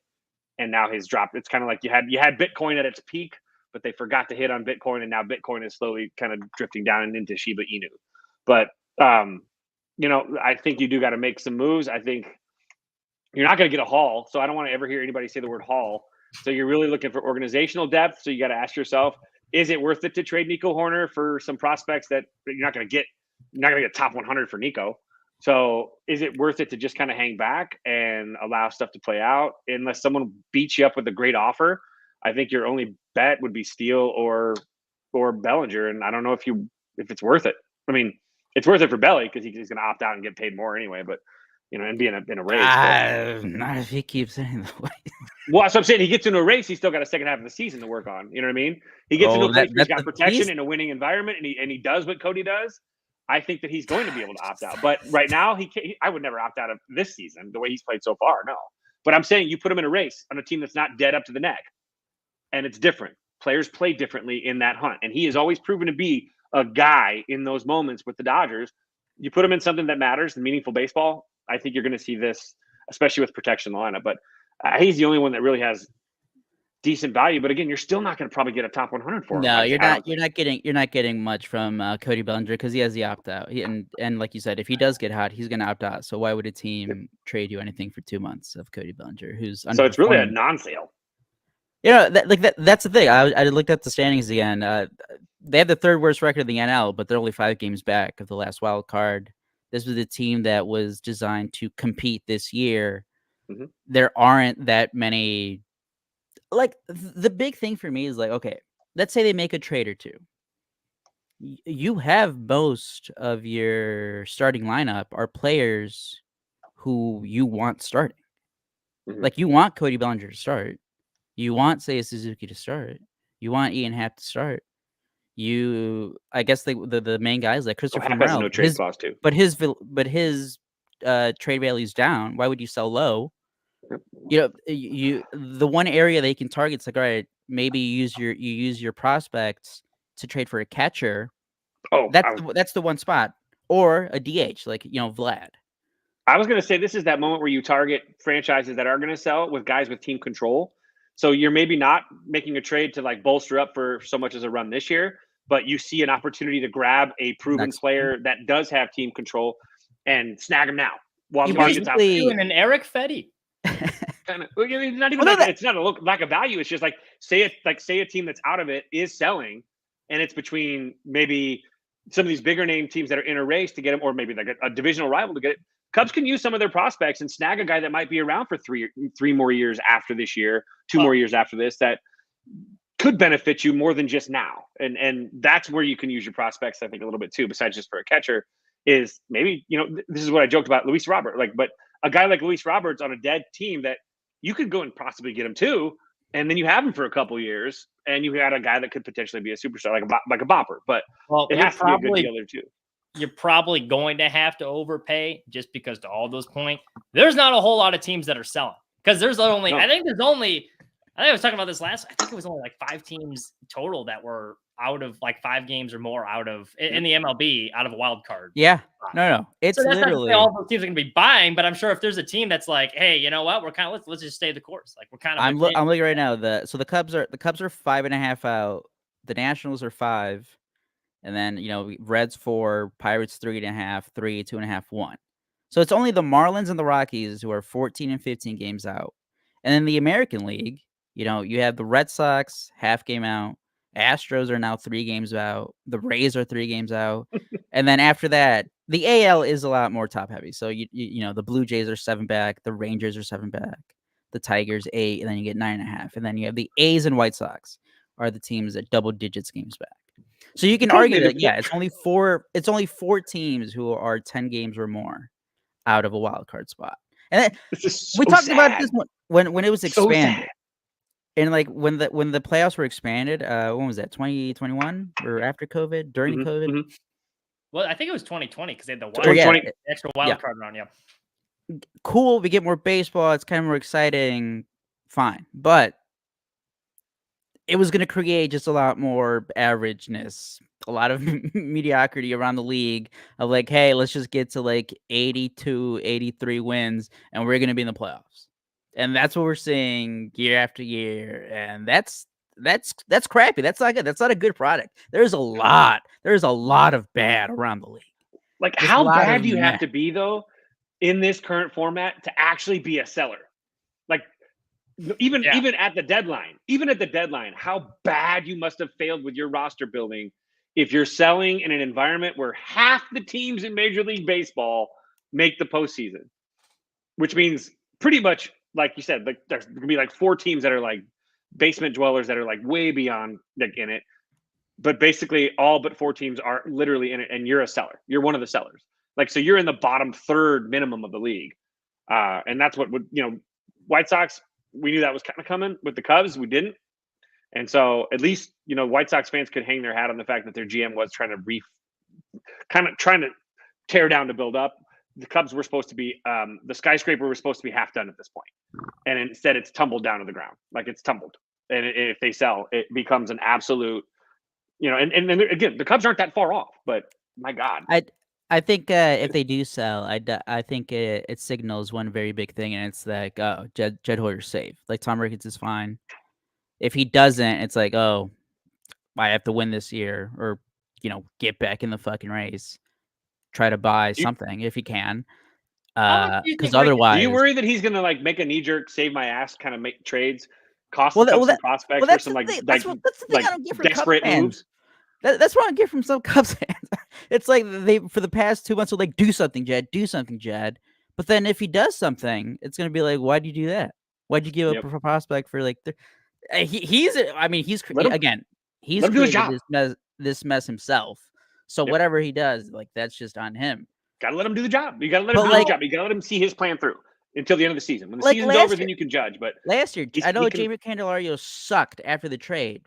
And now he's dropped. It's kind of like you had Bitcoin at its peak, but they forgot to hit on Bitcoin, and now Bitcoin is slowly kind of drifting down into Shiba Inu. But I think you do got to make some moves. I think you're not going to get a haul, so I don't want to ever hear anybody say the word haul. So you're really looking for organizational depth. So you got to ask yourself, is it worth it to trade Nico Horner for some prospects that you're not going to get? You're not going to get top 100 for Nico. So is it worth it to just kind of hang back and allow stuff to play out unless someone beats you up with a great offer? I think your only bet would be Steele or Bellinger, and I don't know if it's worth it. I mean, it's worth it for Belly because he's going to opt out and get paid more anyway. But and be in a race. Not if he keeps saying that way. Well, that's what I'm saying. He gets into a race, he's still got a second half of the season to work on. You know what I mean? He gets into a place where he's got protection in a winning environment, and he does what Cody does. I think that he's going to be able to opt out. But right now, I would never opt out of this season the way he's played so far. No. But I'm saying you put him in a race on a team that's not dead up to the neck, and it's different. Players play differently in that hunt, and he has always proven to be a guy in those moments with the Dodgers. You put him in something that matters, the meaningful baseball. I think you're going to see this, especially with protection in the lineup. But he's the only one that really has decent value. But again, you're still not going to probably get a top 100 for him. No, you're not. You're not getting much from Cody Bellinger because he has the opt out. And like you said, if he does get hot, he's going to opt out. So why would a team trade you anything for 2 months of Cody Bellinger, who's so it's really a non-sale? You know, that's the thing. I looked at the standings again. They have the third worst record in the NL, but they're only 5 games back of the last wild card. This was a team that was designed to compete this year. Mm-hmm. There aren't that many. Like, the big thing for me is like, okay, let's say they make a trade or two. You have most of your starting lineup are players who you want starting. Mm-hmm. Like, you want Cody Bellinger to start. You want Seiya Suzuki to start. You want Ian Happ to start. I guess the main guys like Christopher Morel. No trade clause too. But his trade value's down. Why would you sell low? You know, the one area they can target is like, all right, maybe you use your prospects to trade for a catcher. Oh, that's the one spot, or a DH, like, you know, Vlad. I was going to say this is that moment where you target franchises that are going to sell with guys with team control. So you're maybe not making a trade to like bolster up for so much as a run this year, but you see an opportunity to grab a proven player that does have team control and snag him now. While doing an Eric Fetty. Kind of, not even it's not a lack of value. It's just like say a team that's out of it is selling, and it's between maybe some of these bigger name teams that are in a race to get him, or maybe like a divisional rival to get it. Cubs can use some of their prospects and snag a guy that might be around for three more years after this year, 2 more years after this, that could benefit you more than just now. And that's where you can use your prospects, I think, a little bit too, besides just for a catcher, is maybe, you know, this is what I joked about Luis Robert, but a guy like Luis Roberts on a dead team that you could go and possibly get him too, and then you have him for a couple years, and you had a guy that could potentially be a superstar, like a bopper. But it has to be a good deal there too. You're probably going to have to overpay just because, to all those points, there's not a whole lot of teams that are selling, because there's only I think I was talking about this last. I think it was only like 5 teams total that were out of like 5 games or more out of in the MLB out of a wild card. Yeah, no, it's so literally all those teams are going to be buying. But I'm sure if there's a team that's like, hey, you know what, we're kind of let's just stay the course. Like we're kind of. I'm looking right now. The Cubs are 5.5 out. The Nationals are 5, and then, you know, Reds 4, Pirates 3.5, 3, 2.5, 1. So it's only the Marlins and the Rockies who are 14 and 15 games out, and in the American League, you know, you have the Red Sox half game out. Astros are now 3 games out. The Rays are 3 games out. And then after that, the AL is a lot more top heavy. So, you know, the Blue Jays are 7 back. The Rangers are 7 back. The Tigers 8. And then you get 9.5. And then you have the A's and White Sox are the teams at double digits games back. So you can argue that, yeah, it's only 4 teams who are 10 games or more out of a wild card spot. And we talked about this when it was expanded. And like when the playoffs were expanded, when was that? 2021 or after COVID? During COVID? Mm-hmm. Well, I think it was 2020 because they had the extra wild card round. Yeah, cool. We get more baseball. It's kind of more exciting. Fine, but it was going to create just a lot more averageness, a lot of mediocrity around the league. Of like, hey, let's just get to like 82, 83 wins, and we're going to be in the playoffs. And that's what we're seeing year after year, and that's crappy. That's not good. That's not a good product. There's a lot of bad around the league. Like, how bad do you have to be though in this current format to actually be a seller? Like, even at the deadline, how bad you must have failed with your roster building if you're selling in an environment where half the teams in Major League Baseball make the postseason, which means pretty much, like you said, like there's gonna be like 4 teams that are like basement dwellers that are like way beyond like in it, but basically all but 4 teams are literally in it, and you're a seller. You're one of the sellers. Like, so you're in the bottom third minimum of the league, and that's what would, you know, White Sox. We knew that was kind of coming with the Cubs. We didn't, and so at least, you know, White Sox fans could hang their hat on the fact that their GM was trying to kind of trying to tear down to build up. The Cubs were supposed to be the skyscraper was supposed to be half done at this point, and instead it's tumbled down to the ground. Like it's tumbled, and if they sell, it becomes an absolute, and then again, the Cubs aren't that far off, but my God, I think if they do sell, I think it signals one very big thing, and it's like, oh, Jed Hoyer's safe. Like Tom Ricketts is fine. If he doesn't, it's like, oh, I have to win this year, or get back in the fucking race. Try to buy something if he can, because otherwise, do you worry that he's gonna like make a knee jerk, save my ass, kind of make trades, cost some prospects for some that's the thing I don't get from desperate Cubs fans. moves? That's what I get from some Cubs fans. It's like they for the past 2 months are like, do something, Jed. But then if he does something, it's gonna be like, why'd you do that? Why'd you give up a prospect for like? He's again. He's created this mess himself. So whatever he does, like that's just on him. Gotta let him do the job. You gotta let him do the job. You gotta let him see his plan through until the end of the season. When the season's over, then you can judge. But last year, I know Jamie Candelario sucked after the trade,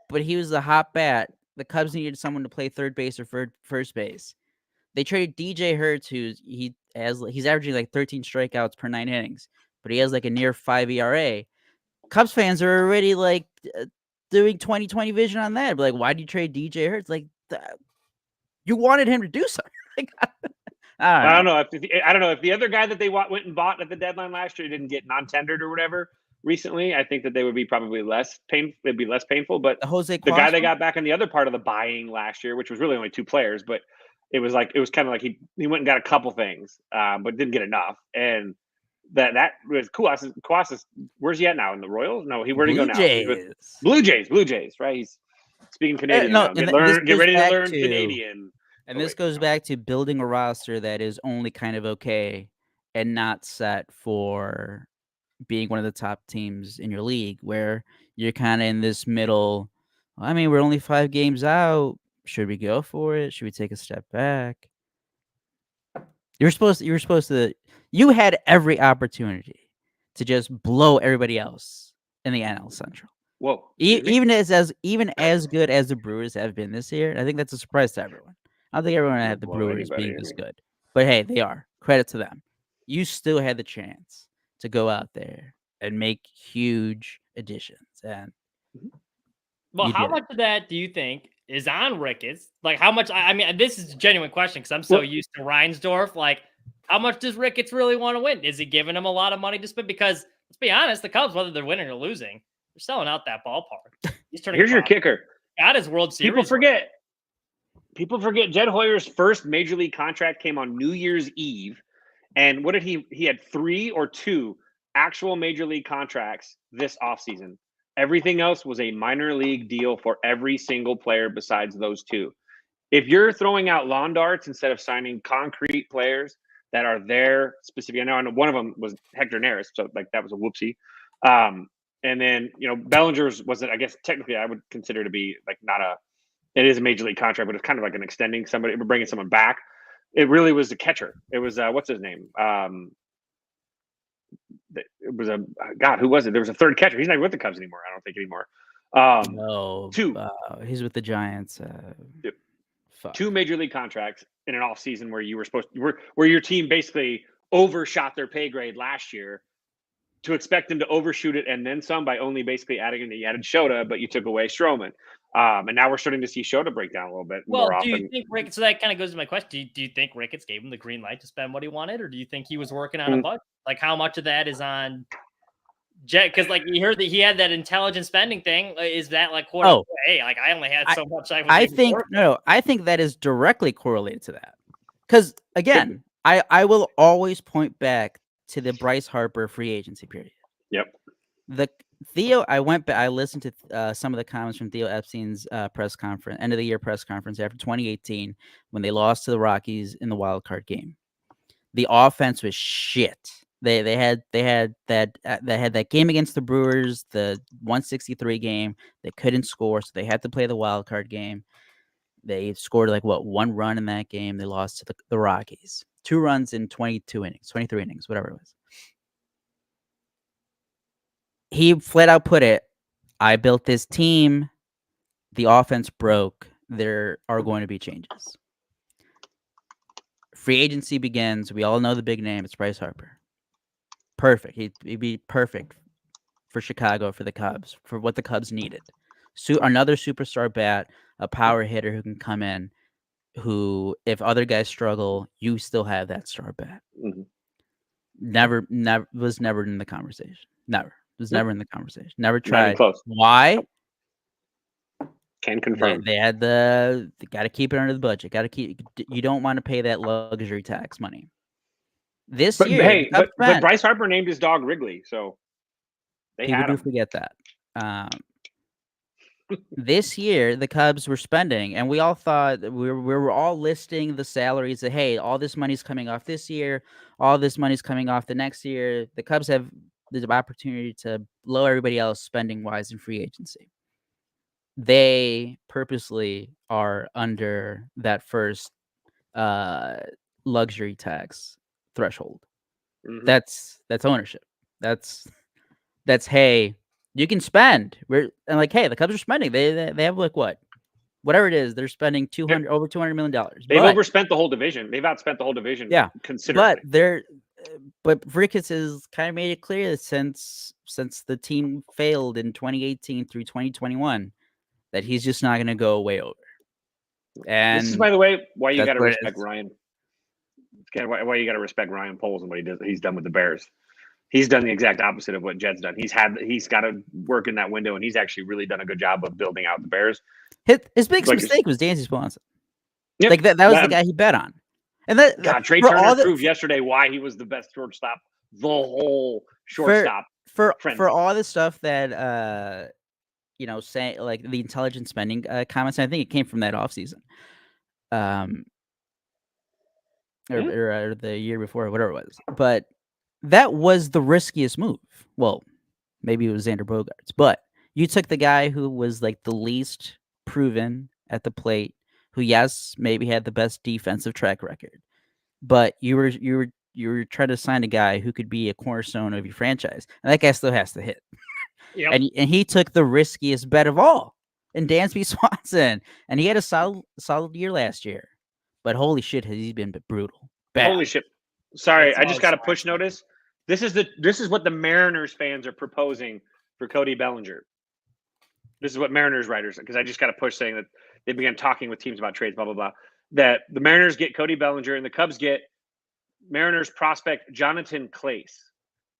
but he was the hot bat. The Cubs needed someone to play third base or first base. They traded DJ Hertz, he's averaging like 13 strikeouts per 9 innings, but he has like a near 5 ERA. Cubs fans are already like doing 20/20 vision on that. But like, why did you trade DJ Hertz? Like, you wanted him to do something. I don't know if the other guy that they went and bought at the deadline last year didn't get non-tendered or whatever recently. I think that they would be probably less painful. It'd be less painful. But the guy they got back in the other part of the buying last year, which was really only 2 players, but it was kind of like he went and got a couple things, but didn't get enough. And that was Kouassis. Where's he at now? In the Royals? No, where'd he go now? Blue Jays, right? He's speaking Canadian now. Get ready to learn Canadian. And this goes back to building a roster that is only kind of okay and not set for being one of the top teams in your league, where you're kind of in this middle. I mean, we're only 5 games out. Should we go for it? Should we take a step back? You had every opportunity to just blow everybody else in the NL Central. Whoa! Even as good as the Brewers have been this year, I think that's a surprise to everyone. I don't think everyone had the Brewers being this good, but hey, they are. Credit to them. You still had the chance to go out there and make huge additions. And how much of that do you think is on Ricketts? Like, how much? I mean, this is a genuine question because I'm so used to Reinsdorf. Like, how much does Ricketts really want to win? Is he giving him a lot of money to spend? Because let's be honest, the Cubs, whether they're winning or losing, they're selling out that ballpark. Here's your kicker. Got his World Series. People forget Jed Hoyer's first major league contract came on New Year's Eve. And what did he had 3 or 2 actual major league contracts this offseason. Everything else was a minor league deal for every single player besides those 2. If you're throwing out lawn darts instead of signing concrete players that are there specifically, I know one of them was Hector Neris, so like that was a whoopsie. And then, Bellinger's wasn't, I guess technically I would consider to be like it is a major league contract, but it's kind of like an extending somebody, bringing someone back. It really was the catcher. It was what's his name? It was who was it? There was a third catcher. He's not with the Cubs anymore. I don't think anymore. No, 2. He's with the Giants. 2 major league contracts in an off season where you were where your team basically overshot their pay grade last year. To expect them to overshoot it and then some by only basically added Shota, but you took away Stroman. And now we're starting to see Shota break down a little bit more often. Do you think Ricketts? So that kind of goes to my question. Do you think Ricketts gave him the green light to spend what he wanted, or do you think he was working on a budget? Like, how much of that is on Jet? Because like you heard that he had that intelligent spending thing. Is that like hey, like I only had so much? I think that is directly correlated to that. Because again, I will always point back to the Bryce Harper free agency period. Yep. I listened to some of the comments from Theo Epstein's press conference, end of the year press conference after 2018 when they lost to the Rockies in the wild card game. The offense was shit. They had that game against the Brewers, the 163 game. They couldn't score, so they had to play the wild card game. They scored 1 run in that game. They lost to the Rockies. 2 runs in 23 innings, whatever it was. He flat out put it, I built this team. The offense broke. There are going to be changes. Free agency begins. We all know the big name. It's Bryce Harper. Perfect. He'd be perfect for Chicago, for the Cubs, for what the Cubs needed. Another superstar bat, a power hitter who can come in, who, if other guys struggle, you still have that star bat. Mm-hmm. Never was never in the conversation. Never. Was never in the conversation. Never Not even tried. close. Why? Can confirm. They had got to keep it under the budget. You don't want to pay that luxury tax money. This But year, hey, but Bryce Harper named his dog Wrigley, so they people had do him. forget that. This year, the Cubs were spending, and we all thought we were all listing the salaries that, hey, all this money's coming off this year, all this money's coming off the next year. The Cubs have the opportunity to blow everybody else spending wise in free agency. They purposely are under that first luxury tax threshold. Mm-hmm. That's ownership. That's hey, you can spend. Hey, the Cubs are spending. They have like whatever it is. They're spending over $200 million. They've overspent the whole division. They've outspent the whole division. Yeah, considerably. But Ricketts has kind of made it clear that since the team failed in 2018 through 2021, that he's just not going to go way over. And this is, by the way, why you got to respect Ryan. Why you got to respect Ryan Poles and what he's done with the Bears. He's done the exact opposite of what Jed's done. He's got to work in that window, and he's actually really done a good job of building out the Bears. His biggest mistake was Dansby Swanson. Yep. That was the guy he bet on. And Trey Turner proved yesterday why he was the best shortstop. The whole shortstop for all the stuff that saying like the intelligent spending comments. I think it came from that offseason, or the year before, whatever it was. But that was the riskiest move. Well, maybe it was Xander Bogaerts, but you took the guy who was like the least proven at the plate, who maybe had the best defensive track record, but you were trying to sign a guy who could be a cornerstone of your franchise, and that guy still has to hit. Yep. And he took the riskiest bet of all in Dansby Swanson, and he had a solid year last year. But holy shit, has he been brutal? Bad. Holy shit! Sorry, I just got a push notice. This is what the Mariners fans are proposing for Cody Bellinger. This is what Mariners writers, because I just got a push saying that they began talking with teams about trades, blah blah blah. That the Mariners get Cody Bellinger and the Cubs get Mariners prospect Jonathan Clace.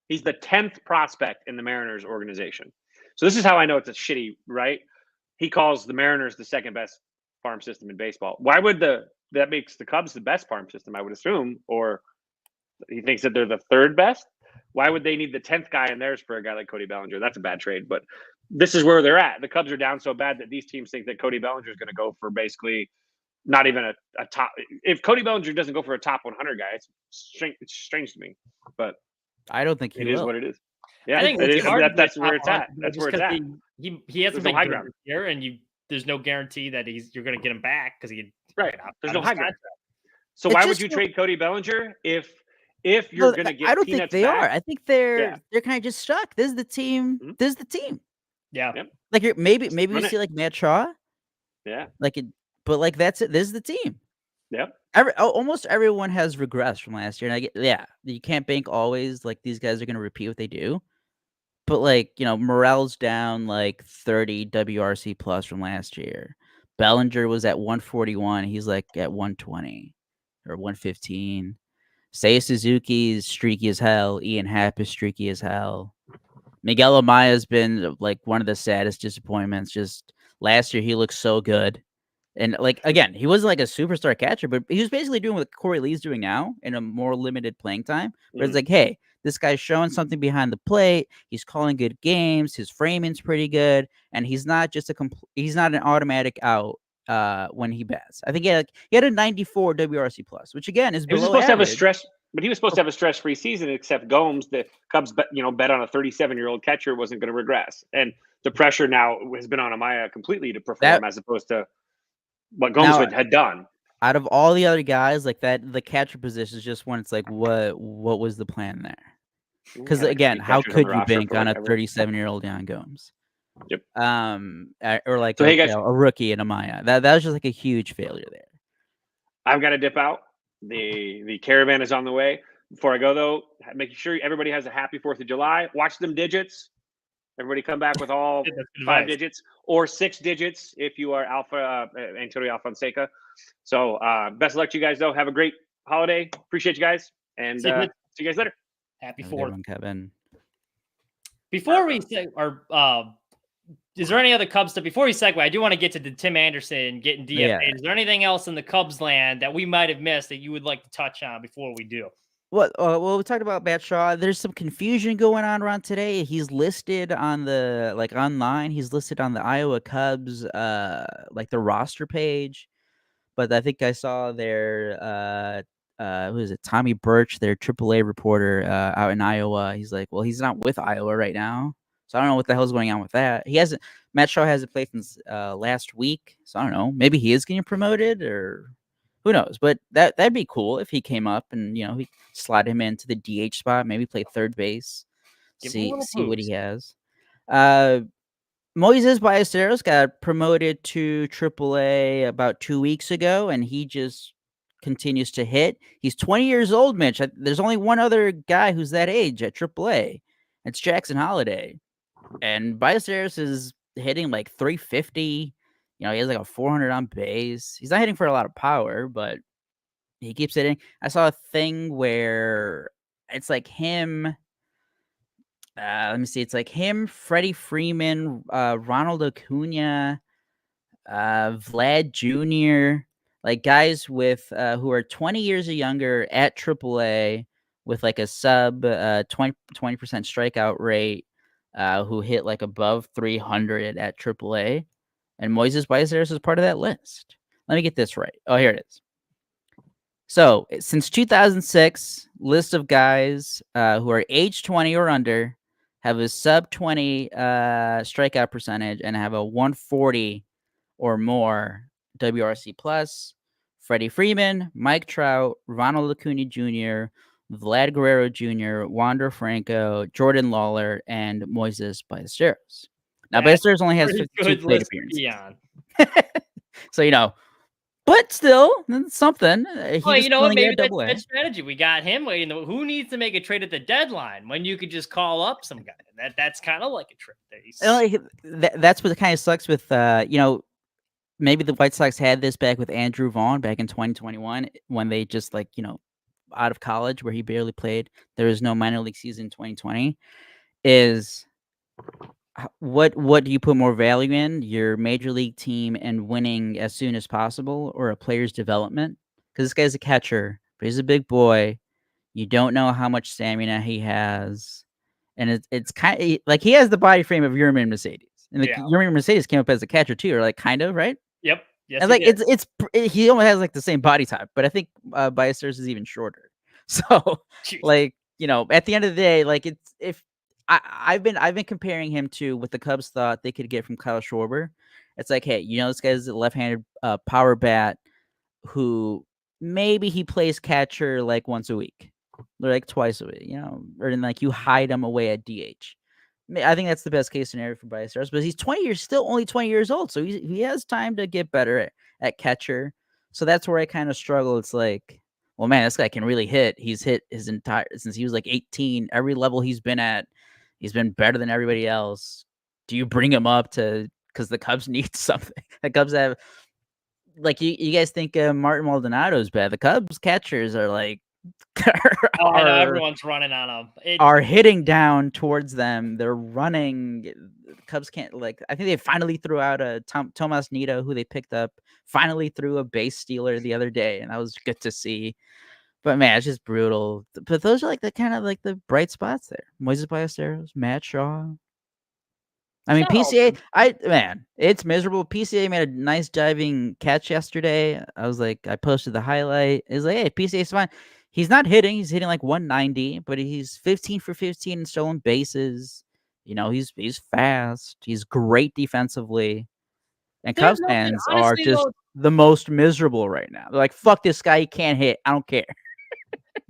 He's the 10th prospect in the Mariners organization. So this is how I know it's a shitty, right? He calls the Mariners the second best farm system in baseball. Why would that makes the Cubs the best farm system, I would assume, or he thinks that they're the third best? Why would they need the 10th guy in theirs for a guy like Cody Bellinger? That's a bad trade, but this is where they're at. The Cubs are down so bad that these teams think that Cody Bellinger is going to go for basically not even a top. If Cody Bellinger doesn't go for a top 100 guy, it's strange to me, but I don't think it is what it is. Yeah, I think that's where it's at. That's where it's at. He hasn't been good this year, and there's no guarantee that you're going to get him back because there's no high ground. So why would you trade Cody Bellinger if you're going to get? I don't think they back? are. I think they're kind of just stuck. This is the team. Mm-hmm. This is the team. Yeah. Like maybe we see like Matt Shaw. Yeah. But like that's it. This is the team. Yep. Almost everyone has regressed from last year, and you can't bank always like these guys are going to repeat what they do. But Morel's down like 30 WRC plus from last year. Bellinger was at 141. He's like at 120 or 115. Seiya Suzuki's streaky as hell. Ian Happ is streaky as hell. Miguel Amaya's been like one of the saddest disappointments. Just last year, he looked so good. And again, he wasn't like a superstar catcher, but he was basically doing what Corey Lee's doing now in a more limited playing time. Where it's like, hey, this guy's showing something behind the plate. He's calling good games. His framing's pretty good, and he's not just he's not an automatic out when he bats. I think he had a 94 WRC plus, which again is below supposed average. To have a stress, but he was supposed to have a stress-free season. Except Gomes, the Cubs, bet on a 37-year-old catcher wasn't going to regress, and the pressure now has been on Amaya completely to perform as opposed to what Gomes had done. Out of all the other guys, like that, the catcher position is just one. It's like, what was the plan there? Because again, how could you bank on a 37-year-old Yan Gomes? Yep. Or like a rookie in Amaya. That was just like a huge failure there. I've got to dip out. The caravan is on the way. Before I go though, making sure everybody has a happy 4th of July. Watch them digits. Everybody come back with all That's good 5 advice. digits or 6 digits if you are Antonio Alfonseca. So best of luck to you guys though. Have a great holiday. Appreciate you guys, and See you. see you guys later. Happy Have a good 4th. one, Kevin. Before we say, or is there any other Cubs stuff? Before we segue, I do want to get to the Tim Anderson getting DFA. Yeah. Is there anything else in the Cubs land that we might have missed that you would like to touch on before we do? Well, we talked about Matt Shaw. There's some confusion going on around today. He's listed on the online. He's listed on the Iowa Cubs the roster page, but I think I saw their who is it? Tommy Birch, their AAA reporter out in Iowa. He's like, well, he's not with Iowa right now, so I don't know what the hell's going on with that. Matt Shaw hasn't played since last week, so I don't know. Maybe he is getting promoted or. Who knows? But that'd be cool if he came up and he slide him into the DH spot, maybe play third base, see what he has. Moises Ballesteros got promoted to AAA about 2 weeks ago, and he just continues to hit. He's 20 years old, Mitch. There's only one other guy who's that age at AAA. It's Jackson Holliday, and Ballesteros is hitting like 350. He has like a 400 on base. He's not hitting for a lot of power, but he keeps hitting. I saw a thing where it's like him. Let me see. It's like him, Freddie Freeman, Ronald Acuna, Vlad Jr., like guys with who are 20 years or younger at AAA with like a sub 20% strikeout rate, who hit like above 300 at AAA. And Moises Ballesteros is part of that list. Let me get this right. Oh, here it is. So, since 2006, list of guys who are age 20 or under, have a sub 20 strikeout percentage, and have a 140 or more WRC plus. Freddie Freeman, Mike Trout, Ronald Acuna Jr., Vlad Guerrero Jr., Wander Franco, Jordan Lawler, and Moises Ballesteros. Now, Ballesteros only has 52 plate appearances. So, but still, something. Well, maybe that's a good strategy. We got him waiting. Who needs to make a trade at the deadline when you could just call up some guy? That's kind of like a trick. That's what kind of sucks with, maybe the White Sox had this back with Andrew Vaughn back in 2021 when they just out of college where he barely played. There was no minor league season in 2020. Is what do you put more value in, your major league team and winning as soon as possible, or a player's development? Because this guy's a catcher, but he's a big boy. You don't know how much stamina he has, and it's kind of like he has the body frame of Yermin Mercedes, and Yermin Mercedes came up as a catcher too, or like kind of, right? Yep. Yes, and he almost has like the same body type, but I think Ballesteros is even shorter. So at the end of the day, like I've been comparing him to what the Cubs thought they could get from Kyle Schwarber. It's like, hey, this guy's a left-handed power bat who maybe he plays catcher like once a week or like twice a week, or then like you hide him away at DH. I think that's the best case scenario for Ballesteros, but he's still only 20 years old, so he has time to get better at catcher. So that's where I kind of struggle. It's like, well, man, this guy can really hit. He's hit his entire since he was like 18. Every level he's been at, he's been better than everybody else. Do you bring him up because the Cubs need something? The Cubs have, like, you guys think Martin Maldonado's bad. The Cubs catchers are like, I know everyone's running on them. Are hitting down towards them. They're running. The Cubs can't, I think they finally threw out a Tomas Nido, who they picked up, finally threw a base stealer the other day, and that was good to see. But man, it's just brutal. But those are the kind of the bright spots there. Moises Ballesteros, Matt Shaw. I mean, PCA, it's miserable. PCA made a nice diving catch yesterday. I posted the highlight. It's like, hey, PCA's fine. He's not hitting. He's hitting like 190, but he's 15 for 15 in stolen bases. He's fast. He's great defensively. And Cubs fans are just the most miserable right now. They're like, fuck this guy. He can't hit. I don't care.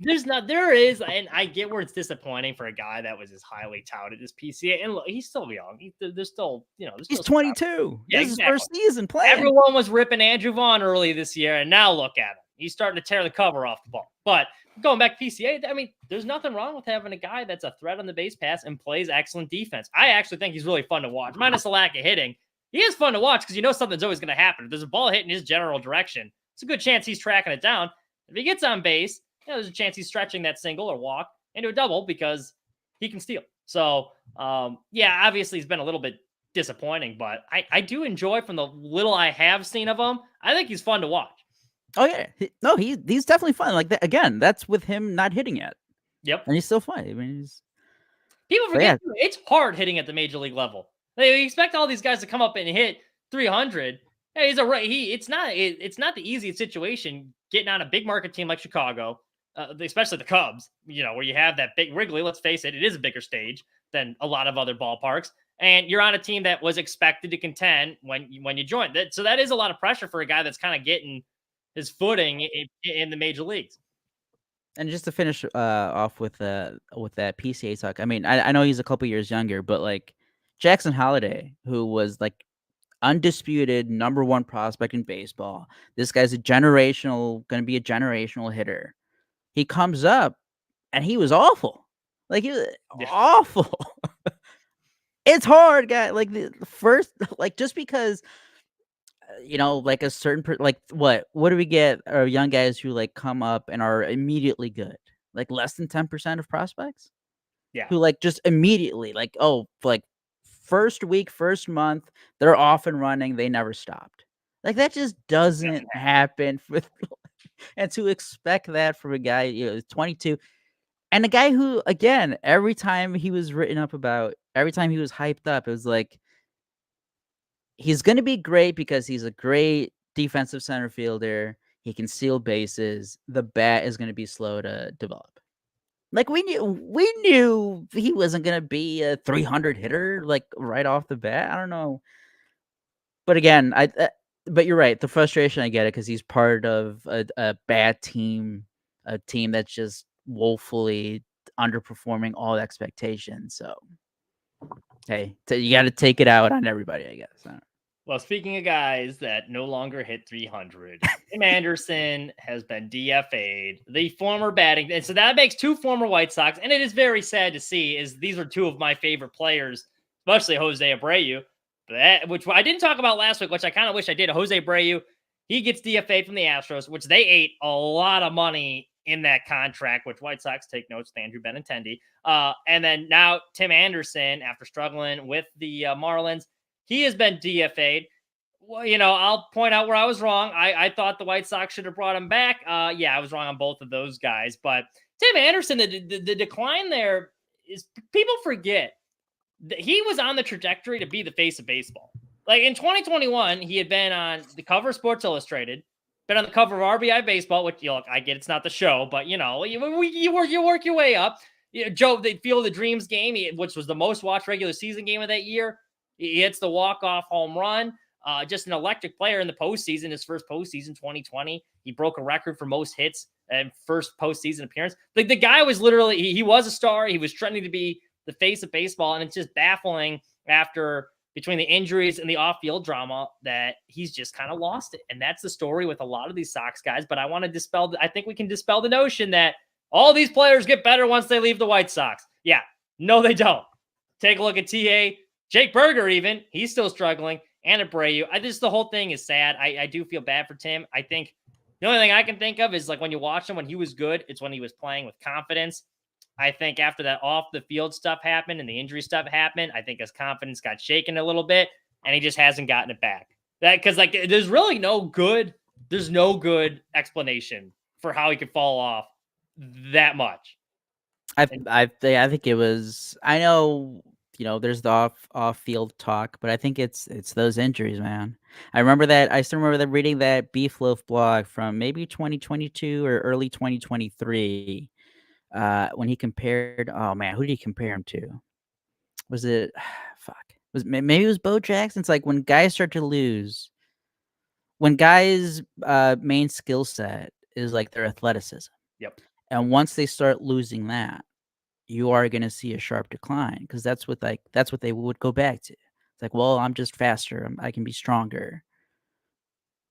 There is, and I get where it's disappointing for a guy that was as highly touted as PCA. And look, he's still young. There's still, he's 22. Yeah, this is his first season playing. Everyone was ripping Andrew Vaughn early this year, and now look at him. He's starting to tear the cover off the ball. But going back to PCA, I mean, there's nothing wrong with having a guy that's a threat on the base pass and plays excellent defense. I actually think he's really fun to watch, minus the lack of hitting. He is fun to watch because you know something's always going to happen. If there's a ball hit in his general direction, it's a good chance he's tracking it down. If he gets on base, there's a chance he's stretching that single or walk into a double because he can steal. So, obviously he's been a little bit disappointing, but I do enjoy from the little I have seen of him. I think he's fun to watch. Oh yeah, he's definitely fun. Like that again. That's with him not hitting yet. Yep, and he's still fun. I mean, people forget it's hard hitting at the major league level. They expect all these guys to come up and hit 300. Hey, it's not the easiest situation getting on a big market team like Chicago, especially the Cubs. Where you have that big Wrigley. Let's face it is a bigger stage than a lot of other ballparks. And you're on a team that was expected to contend when you joined. So that is a lot of pressure for a guy that's kind of getting his footing in the major leagues. And just to finish off with that PCA talk, I mean, I know he's a couple years younger, but like Jackson Holliday, who was like undisputed number one prospect in baseball. This guy's going to be a generational hitter. He comes up and he was awful. Like he was awful. It's hard, guy. Like the first, like just because, like a certain, what do we get? Are young guys who like come up and are immediately good, like less than 10% of prospects. Yeah. Who like just immediately like, first week, first month, they're off and running. They never stopped. Like that just doesn't happen. And to expect that from a guy, 22. And a guy who, again, every time he was written up about, every time he was hyped up, it was like, he's going to be great because he's a great defensive center fielder. He can steal bases. The bat is going to be slow to develop. Like we knew he wasn't going to be a 300 hitter, like right off the bat. I don't know. But again, but you're right. The frustration, I get it because he's part of a bad team, a team that's just woefully underperforming all expectations. So, hey, you got to take it out on everybody, I guess. Well, speaking of guys that no longer hit 300, Tim Anderson has been DFA'd, the former batting. And so that makes two former White Sox. And it is very sad to see is these are two of my favorite players, especially Jose Abreu, which I didn't talk about last week, which I kind of wish I did. Jose Abreu, he gets DFA'd from the Astros, which they ate a lot of money in that contract, which White Sox take notes to Andrew Benintendi. And then now Tim Anderson, after struggling with the Marlins, he has been DFA'd. Well, I'll point out where I was wrong. I thought the White Sox should have brought him back. I was wrong on both of those guys. But Tim Anderson, the decline there is people forget that he was on the trajectory to be the face of baseball. Like in 2021, he had been on the cover of Sports Illustrated, been on the cover of RBI Baseball, which I get it's not the show, but you work your way up. Joe, the Field of Dreams game, which was the most watched regular season game of that year. He hits the walk-off home run. Just an electric player in the postseason, his first postseason, 2020. He broke a record for most hits and first postseason appearance. The guy was literally, he was a star. He was trending to be the face of baseball. And it's just baffling between the injuries and the off-field drama that he's just kind of lost it. And that's the story with a lot of these Sox guys. But I think we can dispel the notion that all these players get better once they leave the White Sox. Yeah, no, they don't. Take a look at TA. Jake Berger, even, he's still struggling. And Abreu. The whole thing is sad. I do feel bad for Tim. I think the only thing I can think of is like when you watch him when he was good, it's when he was playing with confidence. I think after that off the field stuff happened and the injury stuff happened, I think his confidence got shaken a little bit and he just hasn't gotten it back. Because there's really no good explanation for how he could fall off that much. I think it was, I know, there's the off field talk, but I think it's those injuries, man. I still remember that reading that Beef Loaf blog from maybe 2022 or early 2023, when he compared, oh man, who did he compare him to? Was it, maybe it was Bo Jackson. It's like when guys start to lose, when guys' main skill set is like their athleticism. Yep. And once they start losing that, you are going to see a sharp decline because that's what they would go back to. It's like, well, I'm just faster. I can be stronger.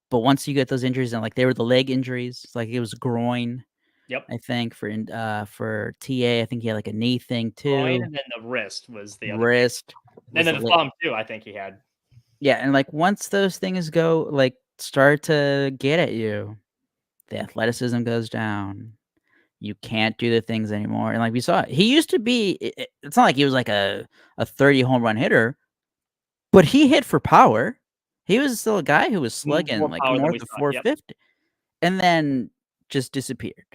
But once you get those injuries, and like they were the leg injuries, like it was groin. Yep. I think for TA, I think he had like a knee thing Groin, too. and then the wrist was the other. Wrist. And then the thumb too, I think he had. Yeah, and like once those things go, like start to get at you, the athleticism goes down. You can't do the things anymore. And like we saw, he used to be. It's not like he was like a 30 home run hitter, but he hit for power. He was still a guy who was slugging More like power than north we of thought, yep. 450, and then just disappeared.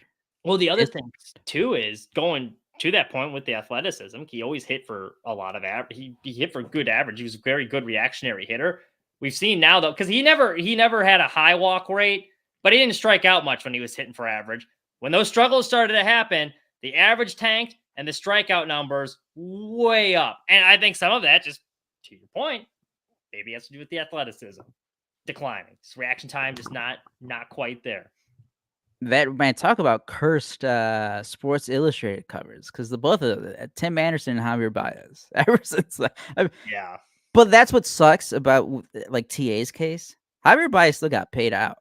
Well, the other thing too is going to that point with the athleticism. He always hit for a lot of average. He hit for good average. He was a very good reactionary hitter. We've seen now though, because he never had a high walk rate, but he didn't strike out much when he was hitting for average. When those struggles started to happen, the average tanked and the strikeout numbers way up. And I think some of that, just to your point, maybe has to do with the athleticism declining. His reaction time just not quite there. That man, talk about cursed Sports Illustrated covers, because the both of Tim Anderson and Javier Baez ever since Yeah. But that's what sucks about like TA's case. Javier Baez still got paid out.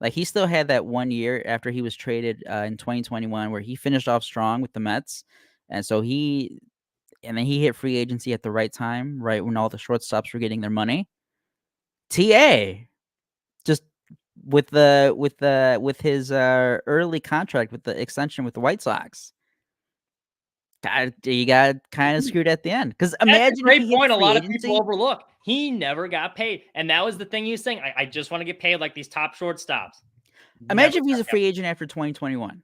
Like he still had that 1 year after he was traded in 2021 where he finished off strong with the Mets, and so then he hit free agency at the right time, right when all the shortstops were getting their money. TA just with his early contract with the extension with the White Sox, he got kind of screwed at the end. Because imagine a great if he point. A lot of agency. people overlook. He never got paid, and that was the thing he was saying. I just want to get paid like these top shortstops. Imagine if he's a free agent after 2021.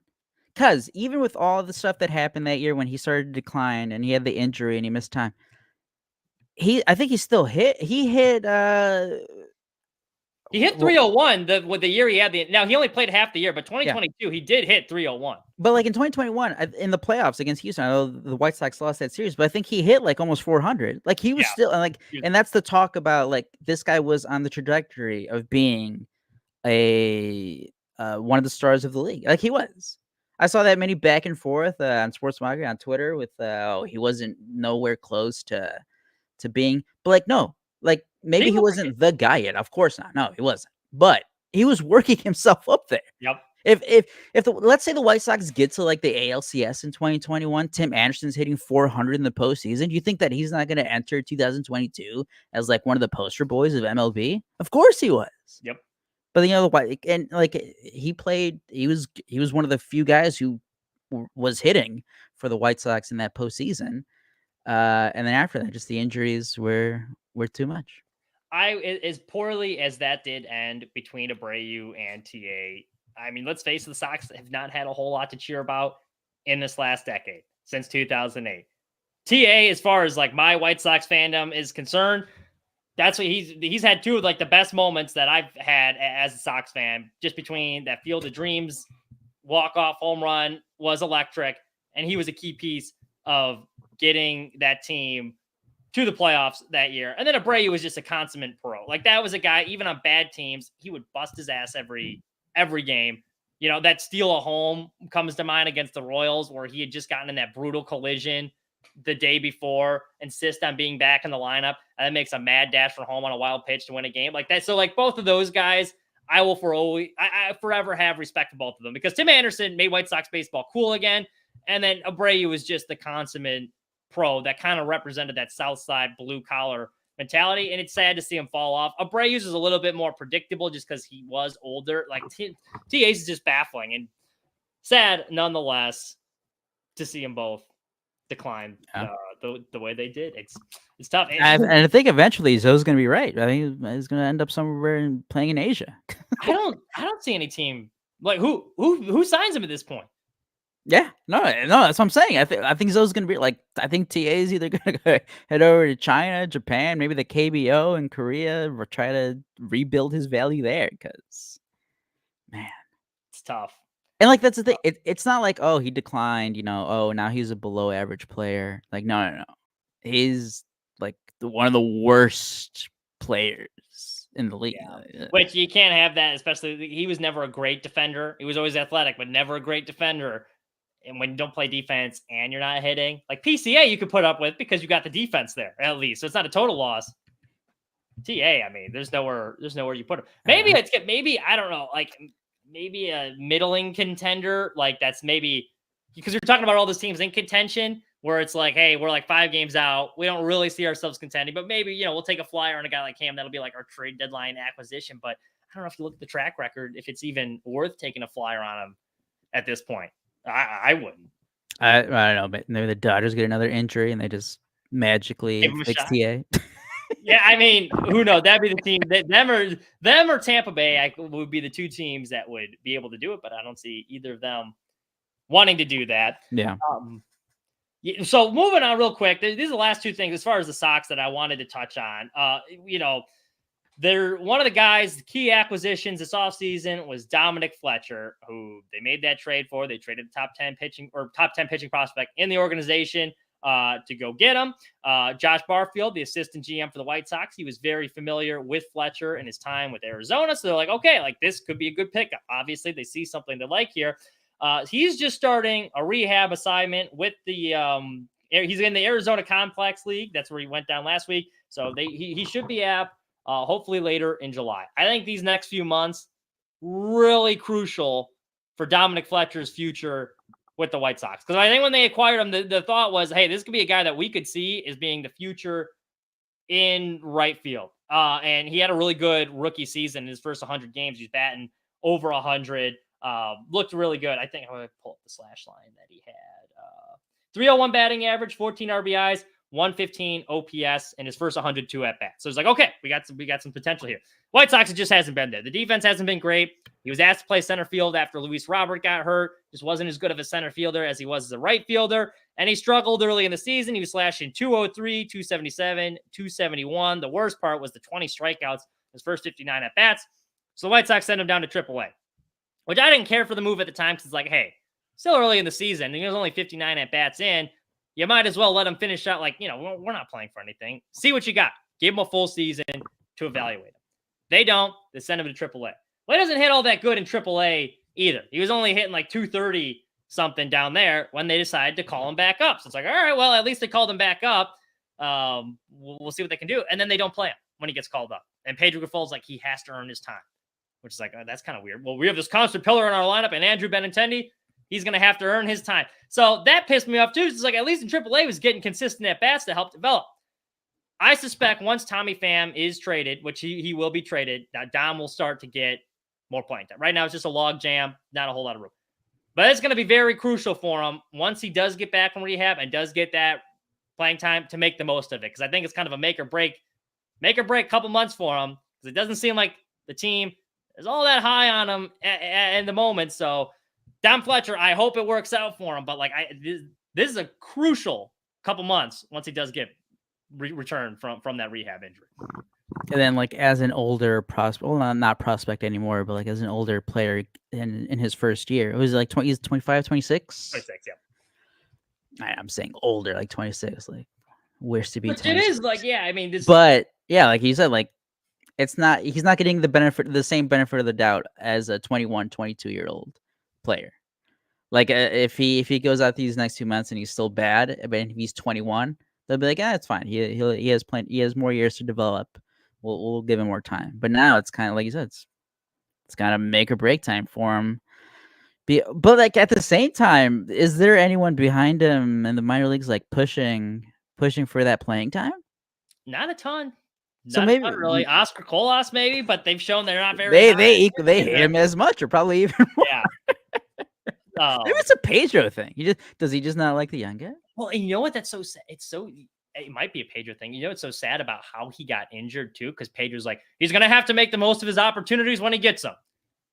Because even with all the stuff that happened that year when he started to decline and he had the injury and he missed time, I think he still hit. He hit 301 the year he had now he only played half the year, but 2022 he did hit 301. But like in 2021 in the playoffs against Houston, I know the White Sox lost that series, but I think he hit like almost 400. Like he was still like, and that's the talk about like this guy was on the trajectory of being a one of the stars of the league. Like he was. I saw that many back and forth on Sports Market on Twitter with he wasn't nowhere close to being, but like no, like maybe he wasn't the guy yet. Of course not. No, he wasn't. But he was working himself up there. Yep. If let's say the White Sox get to like the ALCS in 2021, Tim Anderson's hitting 400 in the postseason. Do you think that he's not going to enter 2022 as like one of the poster boys of MLB? Of course he was. Yep. But you know, and like he was one of the few guys who was hitting for the White Sox in that postseason. And then after that, just the injuries were too much. As poorly as that did end between Abreu and TA, I mean, let's face it, the Sox have not had a whole lot to cheer about in this last decade since 2008. TA, as far as like my White Sox fandom is concerned, that's what he's had two of like the best moments that I've had as a Sox fan, just between that Field of Dreams walk-off home run was electric, and he was a key piece of getting that team to the playoffs that year. And then Abreu was just a consummate pro. Like that was a guy, even on bad teams, he would bust his ass every game. You know, that steal a home comes to mind against the Royals where he had just gotten in that brutal collision the day before, insist on being back in the lineup, and then makes a mad dash for home on a wild pitch to win a game like that. So like both of those guys, I forever have respect for both of them, because Tim Anderson made White Sox baseball cool again. And then Abreu was just the consummate pro that kind of represented that South Side blue collar mentality. And it's sad to see him fall off. Abreu's is a little bit more predictable just because he was older. Like TA's is just baffling and sad nonetheless to see them both decline the way they did. It's tough. And I think eventually Zoe's going to be right. I think he's going to end up somewhere playing in Asia. I don't see any team like who signs him at this point. Yeah, no, that's what I'm saying. I think Zoe's going to be like, I think TA is either going to head over to China, Japan, maybe the KBO in Korea, or try to rebuild his value there, because, man, it's tough. And like that's the thing. It's not like, oh, he declined, you know, oh, now he's a below average player. Like no. He's like one of the worst players in the league. Yeah. Which you can't have that, especially he was never a great defender. He was always athletic, but never a great defender. And when you don't play defense and you're not hitting, like PCA you could put up with because you got the defense there at least. So it's not a total loss. TA, I mean, there's nowhere you put him. Maybe maybe I don't know, like maybe a middling contender, like that's maybe because you're talking about all those teams in contention where it's like, hey, we're like 5 games out, we don't really see ourselves contending, but maybe we'll take a flyer on a guy like him. That'll be like our trade deadline acquisition. But I don't know if you look at the track record, if it's even worth taking a flyer on him at this point. I wouldn't. I don't know, but maybe the Dodgers get another injury and they just magically fix TA. Yeah, I mean, who knows? That'd be the team that them or Tampa Bay would be the 2 teams that would be able to do it, but I don't see either of them wanting to do that. Yeah. So moving on real quick, these are the last 2 things as far as the Sox that I wanted to touch on. They're one of the guys, the key acquisitions this offseason was Dominic Fletcher, who they made that trade for. They traded the top 10 pitching prospect in the organization to go get him. Josh Barfield, the assistant GM for the White Sox, he was very familiar with Fletcher and his time with Arizona. So they're like, okay, like this could be a good pickup. Obviously, they see something they like here. He's just starting a rehab assignment with the he's in the Arizona Complex League. That's where he went down last week. So he should be up hopefully later in July. I think these next few months really crucial for Dominic Fletcher's future with the White Sox. Because I think when they acquired him, the thought was, hey, this could be a guy that we could see as being the future in right field. And he had a really good rookie season in his first 100 games. He's batting over 100. Looked really good. I think I'm going to pull up the slash line that he had. 301 batting average, 14 RBIs, 115 OPS in his first 102 at bats. So it's like, okay, we got some potential here. White Sox, it just hasn't been there. The defense hasn't been great. He was asked to play center field after Luis Robert got hurt. Just wasn't as good of a center fielder as he was as a right fielder. And he struggled early in the season. He was slashing 203, 277, 271. The worst part was the 20 strikeouts, his first 59 at bats. So the White Sox sent him down to AAA, which I didn't care for the move at the time because it's like, hey, still early in the season. And he was only 59 at bats in. You might as well let him finish out like, we're not playing for anything. See what you got. Give him a full season to evaluate him. They don't. They send him to AAA. Well, he doesn't hit all that good in AAA either. He was only hitting like 230 something down there when they decided to call him back up. So it's like, all right, well, at least they called him back up. We'll see what they can do. And then they don't play him when he gets called up. And Pedro Grifol's like, he has to earn his time, which is like, that's kind of weird. Well, we have this constant pillar in our lineup, and Andrew Benintendi, he's going to have to earn his time. So that pissed me off too. It's like, at least in AAA, he was getting consistent at bats to help develop. I suspect once Tommy Pham is traded, which he will be traded, Dom will start to get more playing time. Right now, it's just a log jam, not a whole lot of room. But it's going to be very crucial for him once he does get back from rehab and does get that playing time to make the most of it. Because I think it's kind of a make or break couple months for him. Because it doesn't seem like the team is all that high on him in the moment. So Dom Fletcher, I hope it works out for him. But like, this is a crucial couple months once he does get return from that rehab injury. And then, like, as an older prospect, well, not prospect anymore, but like as an older player in his first year, it was like 20, he's 25, 26? 26, yeah. I'm saying older, like 26, like wish to be. But 26. It is like, yeah, I mean, but yeah, like you said, like he's not getting the same benefit of the doubt as a 21, 22-year-old player. Like if he goes out these next 2 months and he's still bad, but if he's 21, they'll be like, it's fine. He has more years to develop. We'll give him more time. But now it's kind of like you said, it's kind of make or break time for him. But like at the same time, is there anyone behind him in the minor leagues like pushing for that playing time? Not a ton. So maybe really Oscar Colas, maybe, but they've shown they're not very. They hate him as much, or probably even more. Yeah. Maybe it's a Pedro thing. Does he just not like the young guy? Well, and you know what? That's so sad. It might be a Pedro thing. You know, it's so sad about how he got injured too, because Pedro's like, he's going to have to make the most of his opportunities when he gets them.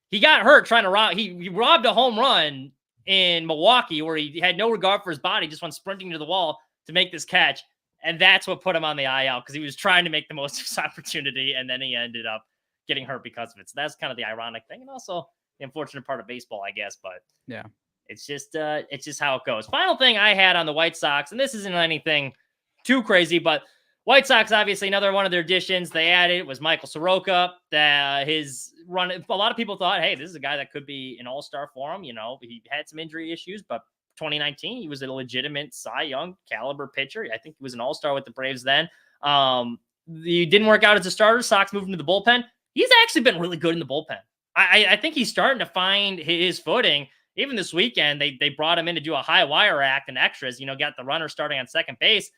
He got hurt trying to rob. He robbed a home run in Milwaukee where he had no regard for his body, just went sprinting to the wall to make this catch. And that's what put him on the IL, because he was trying to make the most of his opportunity. And then he ended up getting hurt because of it. So that's kind of the ironic thing. And also the unfortunate part of baseball, I guess. But yeah, it's just how it goes. Final thing I had on the White Sox, and this isn't anything too crazy, but White Sox, obviously, another one of their additions they added was Michael Soroka. His run, a lot of people thought, hey, this is a guy that could be an all-star for him. You know, he had some injury issues, but 2019, he was a legitimate Cy Young caliber pitcher. I think he was an all-star with the Braves then. he didn't work out as a starter. Sox moved him to the bullpen. He's actually been really good in the bullpen. I think he's starting to find his footing. Even this weekend, they brought him in to do a high wire act and extras, got the runner starting on second base.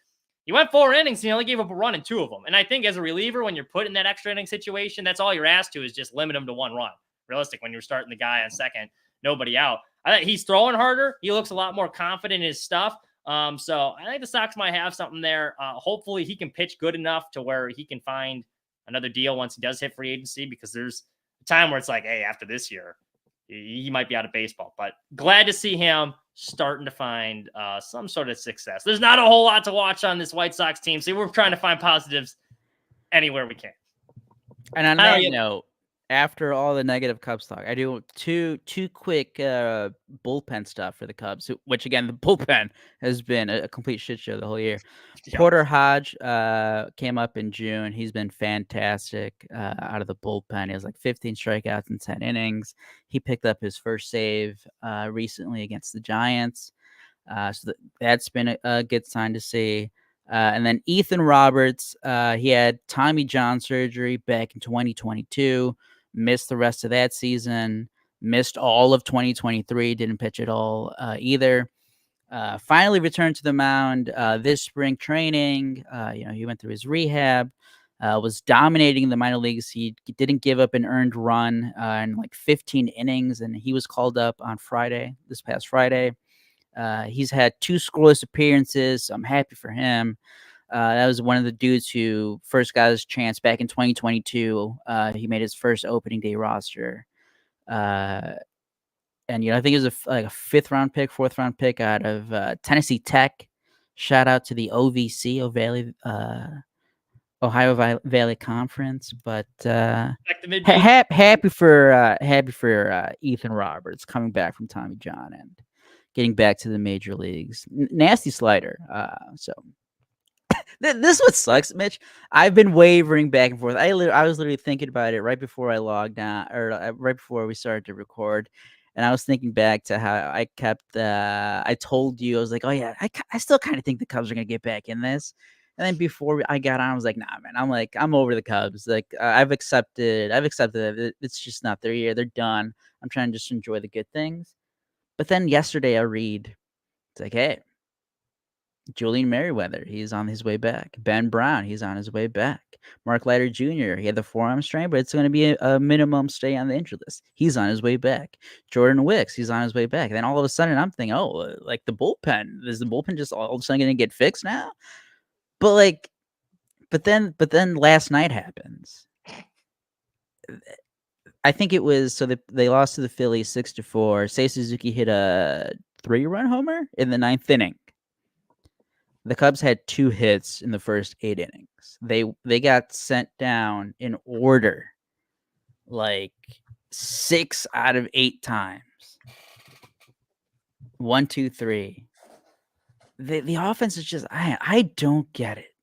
He went 4 innings, and he only gave up a run in 2 of them. And I think as a reliever, when you're put in that extra inning situation, that's all you're asked to is just limit him to 1 run. Realistic, when you're starting the guy on second, nobody out. I think he's throwing harder. He looks a lot more confident in his stuff. So I think the Sox might have something there. Hopefully he can pitch good enough to where he can find another deal once he does hit free agency, because there's a time where it's like, hey, after this year, he might be out of baseball. But glad to see him starting to find some sort of success. There's not a whole lot to watch on this White Sox team, so we're trying to find positives anywhere we can. And on that note, after all the negative Cubs talk, I do two quick bullpen stuff for the Cubs, which again, the bullpen has been a complete shit show the whole year. Yep. Porter Hodge came up in June. He's been fantastic out of the bullpen. He has like 15 strikeouts in 10 innings. He picked up his first save recently against the Giants. So that's been a good sign to see. And then Ethan Roberts, he had Tommy John surgery back in 2022. Missed the rest of that season, missed all of 2023, didn't pitch at all either. Finally returned to the mound this spring training. He went through his rehab, was dominating the minor leagues. He didn't give up an earned run in like 15 innings, and he was called up on this past Friday. He's had 2 scoreless appearances, so I'm happy for him. That was one of the dudes who first got his chance back in 2022. He made his first opening day roster. And, I think it was a 4th round pick out of Tennessee Tech. Shout out to the OVC, Ohio Valley Conference. But happy for Ethan Roberts coming back from Tommy John and getting back to the major leagues. Nasty slider. So this what sucks, Mitch. I've been wavering back and forth. I was literally thinking about it right before I logged on, or right before we started to record, and I was thinking back to how I kept. I told you, I was like, oh yeah, I still kind of think the Cubs are gonna get back in this. And then before I got on, I was like, nah, man. I'm over the Cubs. Like I've accepted that it's just not their year. They're done. I'm trying to just enjoy the good things. But then yesterday I read, it's like, hey, Julian Merriweather, he's on his way back. Ben Brown, he's on his way back. Mark Leiter Jr., he had the forearm strain, but it's going to be a minimum stay on the injury list. He's on his way back. Jordan Wicks, he's on his way back. And then all of a sudden, I'm thinking, like the bullpen, is the bullpen just all of a sudden going to get fixed now? But then last night happens. I think it was, so they lost to the Phillies 6-4. Seiya Suzuki hit a 3-run homer in the 9th inning. The Cubs had 2 hits in the first 8 innings. They got sent down in order, like 6 out of 8 times. 1, 2, 3. The offense is just I don't get it.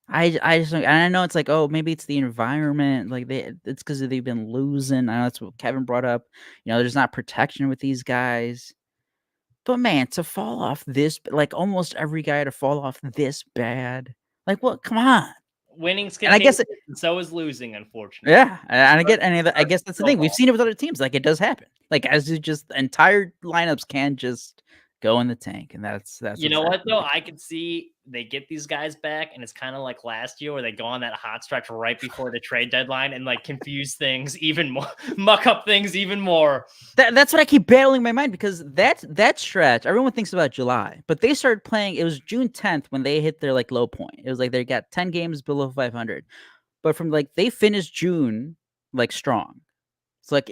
I just don't, and I know it's like, oh, maybe it's the environment. Like it's because they've been losing. I know that's what Kevin brought up. There's not protection with these guys. But man, to fall off this, like almost every guy to fall off this bad, like what? Come on, winning's and I guess so is losing, unfortunately. Yeah, and I guess that's the thing. We've seen it with other teams. Like it does happen. Like as you just entire lineups can just go in the tank, and that's you know what though. I could see they get these guys back, and it's kind of like last year where they go on that hot stretch right before the trade deadline and like confuse things even more, muck up things even more. That's what I keep battling in my mind, because that stretch, everyone thinks about July, but they started playing. It was June 10th when they hit their like low point. It was like they got 10 games below 500, but from like they finished June like strong. It's like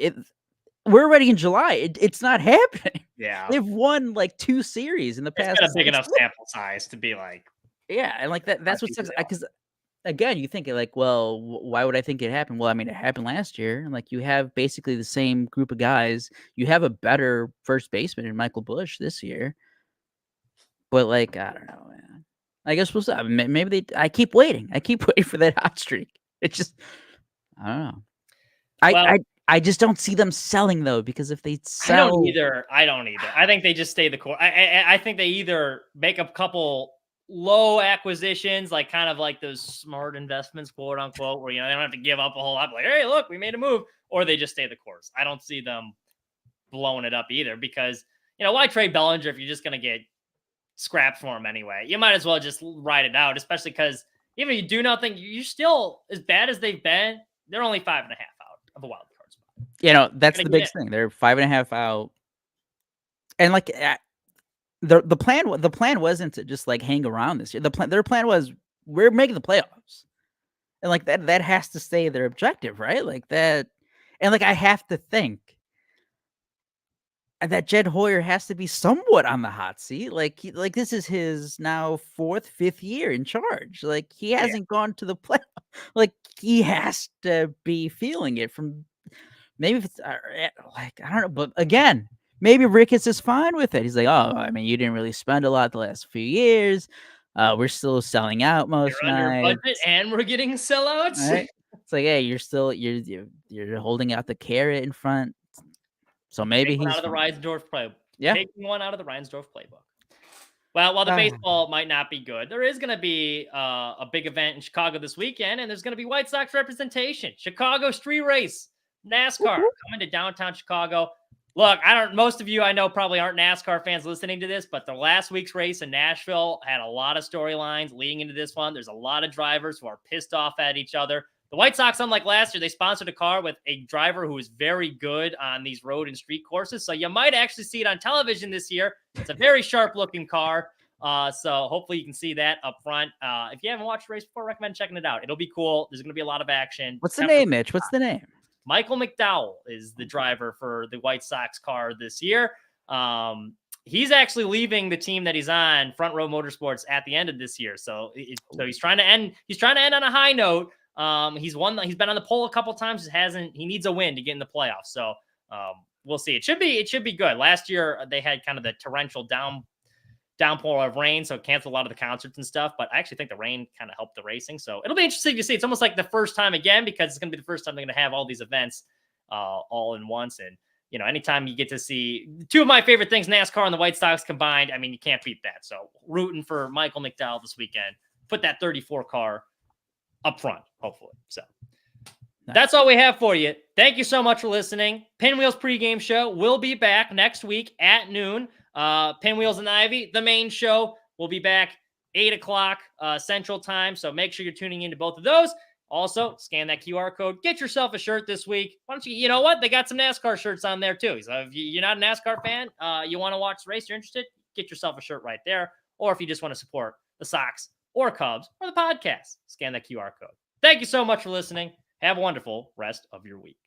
we're already in July. It's not happening. Yeah, they've won like 2 series in the past. It's got a big enough sample size to be like, yeah, and like that's what sucks. Because again, you think like, well, why would I think it happened? Well, I mean, it happened last year. Like you have basically the same group of guys. You have a better first baseman in Michael Busch this year, but like I don't know, man. I guess we'll see. Maybe I keep waiting. I keep waiting for that hot streak. It's just I don't know. I just don't see them selling though, because if they sell, I don't either. I think they just stay the course. I think they either make a couple low acquisitions, like kind of like those smart investments, quote unquote, where, they don't have to give up a whole lot. Like, hey, look, we made a move, or they just stay the course. I don't see them blowing it up either because, why trade Bellinger if you're just going to get scrapped for him anyway? You might as well just ride it out, especially because even if you do nothing, you're still, as bad as they've been, they're only 5.5 out of a wild card spot. That's the big thing. They're 5.5 out. And like the plan wasn't to just like hang around this year. Their plan was we're making the playoffs. And like that has to stay their objective, right? Like that. And like I have to think that Jed Hoyer has to be somewhat on the hot seat. Like this is his now 4th, 5th year in charge. Like he hasn't gone to the playoff. Like he has to be feeling it from maybe if it's like I don't know, but again, maybe Ricketts is fine with it. He's like, oh, I mean, you didn't really spend a lot the last few years. We're still selling out most under nights, budget, and we're getting sellouts. right? It's like, hey, you're holding out the carrot in front. So maybe he's out of the Reinsdorf playbook. Yeah, taking one out of the Reinsdorf playbook. Well, while the baseball might not be good, there is going to be a big event in Chicago this weekend, and there's going to be White Sox representation. Chicago Street Race, NASCAR, coming to downtown Chicago. Look, most of you I know probably aren't NASCAR fans listening to this, but the last week's race in Nashville had a lot of storylines leading into this one. There's a lot of drivers who are pissed off at each other. The White Sox, unlike last year, they sponsored a car with a driver who is very good on these road and street courses. So you might actually see it on television this year. It's a very sharp-looking car. So hopefully you can see that up front. If you haven't watched the race before, I recommend checking it out. It'll be cool. There's going to be a lot of action. What's the name, Mitch? What's the name? Michael McDowell is the driver for the White Sox car this year. He's actually leaving the team that he's on, Front Row Motorsports, at the end of this year. So he's trying to end. He's trying to end on a high note. He's been on the pole a couple times. He needs a win to get in the playoffs. So we'll see. It should be good. Last year they had kind of the torrential downpour of rain, so it canceled a lot of the concerts and stuff. But I actually think the rain kind of helped the racing. So it'll be interesting to see. It's almost like the first time again, because it's going to be the first time they're going to have all these events all in once. And anytime you get to see two of my favorite things, NASCAR and the White Sox combined, I mean, you can't beat that. So rooting for Michael McDowell this weekend. Put that 34 car up front, hopefully. So that's all we have for you. Thank you so much for listening. Pinwheels pregame show will be back next week at noon. Pinwheels and Ivy, the main show, will be back 8 o'clock Central Time. So make sure you're tuning into both of those. Also, scan that QR code. Get yourself a shirt this week. Why don't you know what? They got some NASCAR shirts on there too. So if you're not a NASCAR fan, you want to watch the race, you're interested, get yourself a shirt right there. Or if you just want to support the Sox or Cubs or the podcast, scan that QR code. Thank you so much for listening. Have a wonderful rest of your week.